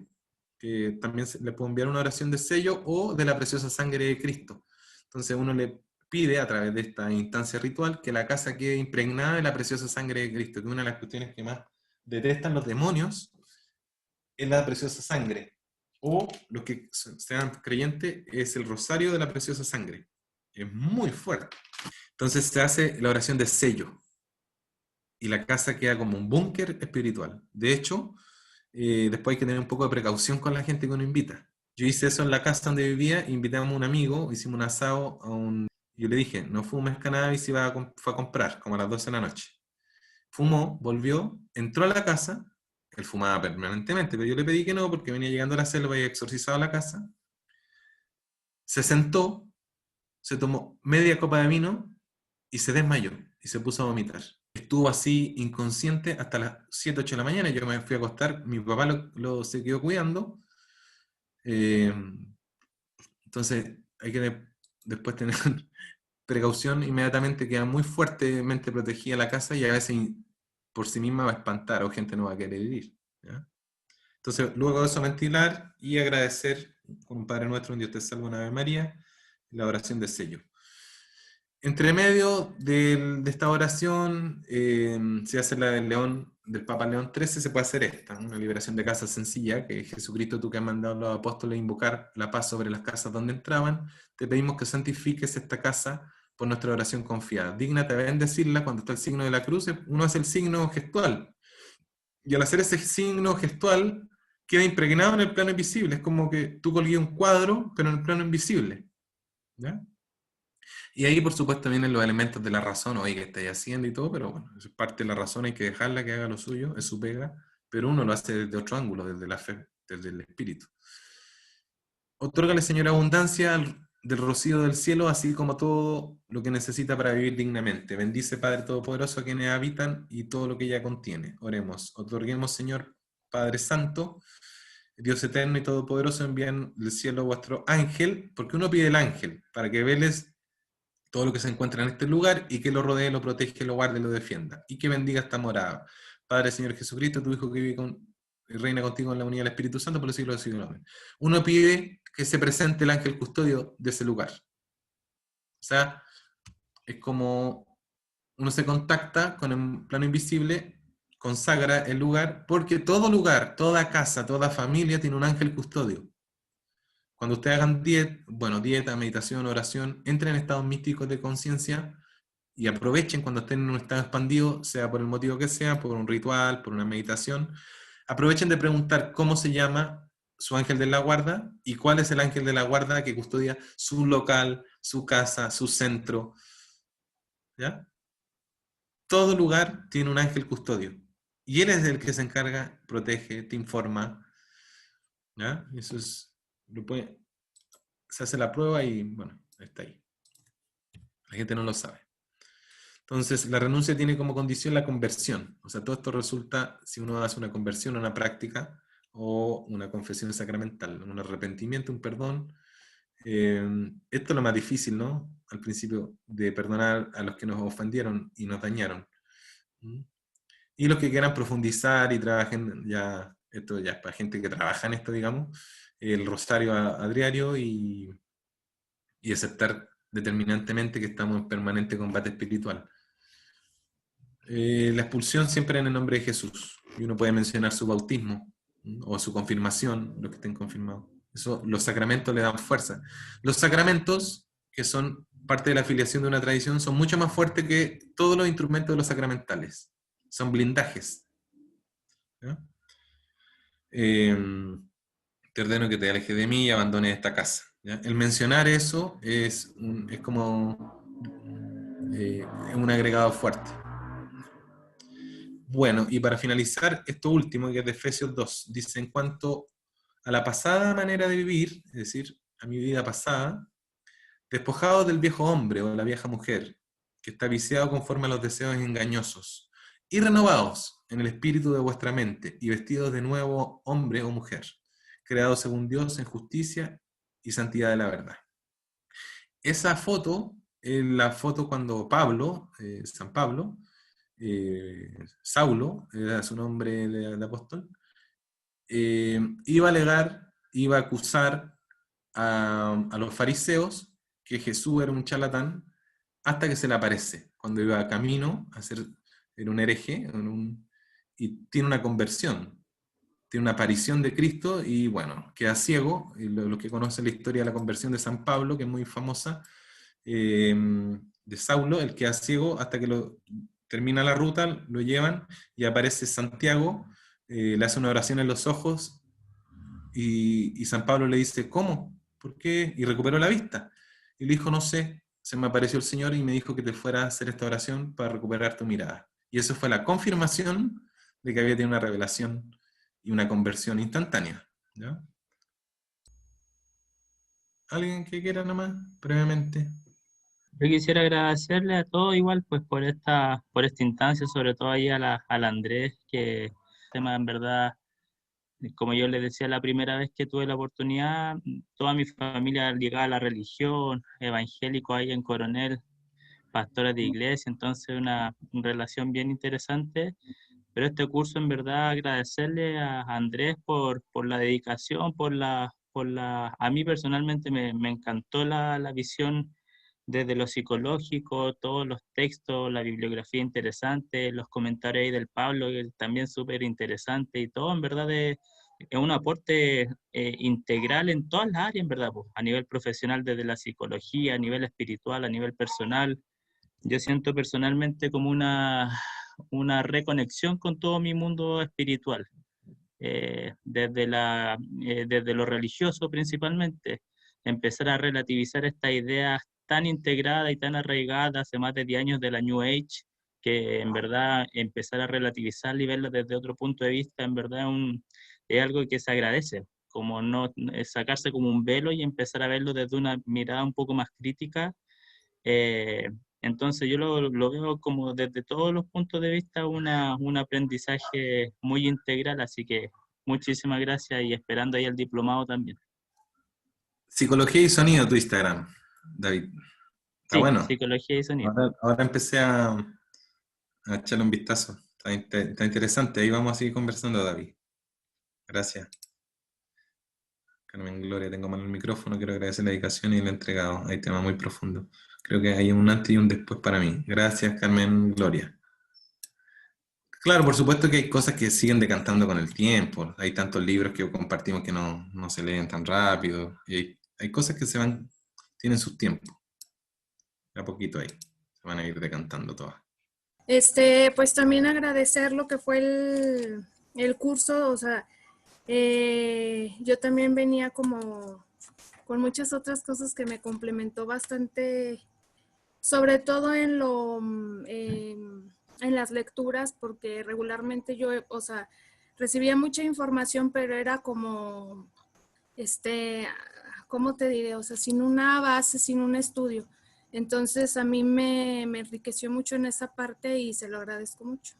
que también le puedo enviar una oración de sello o de la preciosa sangre de Cristo. Entonces uno le pide a través de esta instancia ritual que la casa quede impregnada de la preciosa sangre de Cristo, que una de las cuestiones que más detestan los demonios es la preciosa sangre, o los que sean creyentes es el rosario de la preciosa sangre. Es muy fuerte. Entonces se hace la oración de sello y la casa queda como un búnker espiritual. De hecho, después hay que tener un poco de precaución con la gente que uno invita. Yo hice eso en la casa donde vivía, invitamos a un amigo, hicimos un asado yo le dije, no fumes cannabis y fue a comprar, como a las 12 de la noche. Fumó, volvió, entró a la casa, él fumaba permanentemente, pero yo le pedí que no, porque venía llegando a la selva y exorcizaba la casa. Se sentó, se tomó media copa de vino y se desmayó y se puso a vomitar. Estuvo así inconsciente hasta las 7, 8 de la mañana. Yo me fui a acostar, mi papá se quedó cuidando. Entonces hay que después tener precaución. Inmediatamente queda muy fuertemente protegida la casa y a veces por sí misma va a espantar o gente no va a querer vivir, ¿ya? Entonces luego de eso ventilar y agradecer con un Padre Nuestro, un Dios te salve, una Ave María, la oración de sello. Entre medio de esta oración se hace la del Papa León XIII, se puede hacer esta, una liberación de casa sencilla, que Jesucristo, tú que has mandado a los apóstoles a invocar la paz sobre las casas donde entraban, te pedimos que santifiques esta casa por nuestra oración confiada. Dígnate a bendecirla cuando está el signo de la cruz, uno hace el signo gestual, y al hacer ese signo gestual queda impregnado en el plano invisible, es como que tú colguías un cuadro, pero en el plano invisible, ¿ya? Y ahí, por supuesto, vienen los elementos de la razón, oye, que estáis haciendo y todo, pero bueno, eso es parte de la razón, hay que dejarla que haga lo suyo, es su pega, pero uno lo hace desde otro ángulo, desde la fe, desde el espíritu. Otórgale, Señor, abundancia del rocío del cielo, así como todo lo que necesita para vivir dignamente. Bendice, Padre Todopoderoso, a quienes habitan y todo lo que ella contiene. Oremos. Otorguemos, Señor, Padre Santo, Dios eterno y todopoderoso, envían del cielo vuestro ángel, porque uno pide el ángel, para que veles todo lo que se encuentra en este lugar y que lo rodee, lo protege, lo guarde y lo defienda. Y que bendiga esta morada. Padre, Señor Jesucristo, tu Hijo que vive y reina contigo en la unidad del Espíritu Santo por los siglos de los siglos. Amén. Uno pide que se presente el ángel custodio de ese lugar. O sea, es como uno se contacta con el plano invisible, consagra el lugar, porque todo lugar, toda casa, toda familia tiene un ángel custodio. Cuando ustedes hagan dieta, meditación, oración, entren en estados místicos de conciencia y aprovechen cuando estén en un estado expandido, sea por el motivo que sea, por un ritual, por una meditación, aprovechen de preguntar cómo se llama su ángel de la guarda y cuál es el ángel de la guarda que custodia su local, su casa, su centro. ¿Ya? Todo lugar tiene un ángel custodio. Y él es el que se encarga, protege, te informa. ¿Ya? Eso es... se hace la prueba y bueno, está ahí. La gente no lo sabe. Entonces, la renuncia tiene como condición la conversión. O sea, todo esto resulta si uno hace una conversión, una práctica o una confesión sacramental, un arrepentimiento, un perdón. Esto es lo más difícil, ¿no? Al principio, de perdonar a los que nos ofendieron y nos dañaron. Y los que quieran profundizar y trabajen, esto ya es para gente que trabaja en esto, digamos, el rosario a diario y aceptar determinantemente que estamos en permanente combate espiritual. La expulsión siempre en el nombre de Jesús. Y uno puede mencionar su bautismo o su confirmación, los que estén confirmados. Eso, los sacramentos le dan fuerza. Los sacramentos, que son parte de la afiliación de una tradición, son mucho más fuertes que todos los instrumentos de los sacramentales. Son blindajes. ¿Ya? Te ordeno que te alejes de mí y abandones esta casa. ¿Ya? El mencionar eso es como un agregado fuerte. Bueno, y para finalizar, esto último, que es de Efesios 2, dice: en cuanto a la pasada manera de vivir, es decir, a mi vida pasada, despojados del viejo hombre o la vieja mujer, que está viciado conforme a los deseos engañosos, y renovados en el espíritu de vuestra mente, y vestidos de nuevo hombre o mujer, creados según Dios en justicia y santidad de la verdad. Esa foto es la foto cuando Pablo, San Pablo, Saulo, era su nombre de apóstol, iba a alegar, iba a acusar a los fariseos que Jesús era un charlatán, hasta que se le aparece, cuando iba camino a ser, era un hereje, y tiene una conversión, tiene una aparición de Cristo, y bueno, queda ciego. Y los que conocen la historia de la conversión de San Pablo, que es muy famosa, de Saulo, él queda ciego hasta que termina la ruta, lo llevan, y aparece Santiago, le hace una oración en los ojos, y San Pablo le dice: ¿cómo? ¿Por qué? Y recuperó la vista. Y le dijo: no sé, se me apareció el Señor y me dijo que te fuera a hacer esta oración para recuperar tu mirada. Y eso fue la confirmación de que había tenido una revelación y una conversión instantánea. ¿Ya? ¿Alguien que quiera nomás, brevemente? Yo quisiera agradecerle a todos igual pues por esta instancia, sobre todo ahí al Andrés, que el tema en verdad, como yo les decía la primera vez que tuve la oportunidad, toda mi familia ligada a la religión, evangélico ahí en Coronel, pastores de iglesia, entonces una relación bien interesante. Pero este curso en verdad agradecerle a Andrés por la dedicación, a mí personalmente me encantó la visión desde lo psicológico, todos los textos, la bibliografía interesante, los comentarios ahí del Pablo, que también súper interesante, y todo en verdad es un aporte integral en todas las áreas, en verdad, pues, a nivel profesional desde la psicología, a nivel espiritual, a nivel personal. Yo siento personalmente como una reconexión con todo mi mundo espiritual, desde lo religioso principalmente, empezar a relativizar estas ideas tan integradas y tan arraigadas hace más de 10 años de la New Age, que en verdad empezar a relativizar y verlo desde otro punto de vista, en verdad es algo que se agradece, como no sacarse como un velo y empezar a verlo desde una mirada un poco más crítica. Entonces yo lo veo como desde todos los puntos de vista un aprendizaje muy integral, así que muchísimas gracias y esperando ahí el diplomado también. Psicología y sonido, tu Instagram, David. Está Sí, bueno. psicología y sonido. Ahora empecé a echarle un vistazo. Está interesante. Ahí vamos a seguir conversando, David. Gracias. Carmen Gloria, tengo mal el micrófono. Quiero agradecer la dedicación y el entregado. Hay tema muy profundo. Creo que hay un antes y un después para mí. Gracias, Carmen Gloria. Claro, por supuesto que hay cosas que siguen decantando con el tiempo. Hay tantos libros que compartimos que no se leen tan rápido. Y hay cosas que tienen sus tiempos. A poquito ahí. Se van a ir decantando todas. Pues también agradecer lo que fue el curso, o sea, yo también venía como con muchas otras cosas que me complementó bastante, sobre todo en las lecturas, porque regularmente yo, o sea, recibía mucha información, pero era como, ¿cómo te diré? O sea, sin una base, sin un estudio. Entonces a mí me enriqueció mucho en esa parte y se lo agradezco mucho.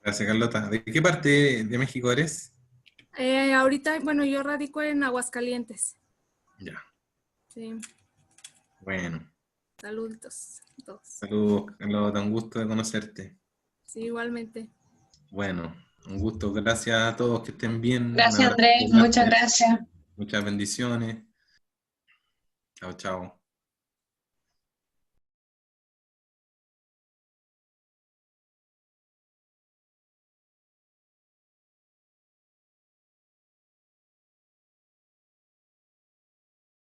Gracias, Carlota. ¿De qué parte de México eres? Ahorita, bueno, yo radico en Aguascalientes. Ya. Sí. Bueno. Saludos. Saludos, Carlota. Un gusto de conocerte. Sí, igualmente. Bueno, un gusto. Gracias a todos. Que estén bien. Gracias, Andrés. Muchas gracias. Muchas bendiciones. Chao, chao.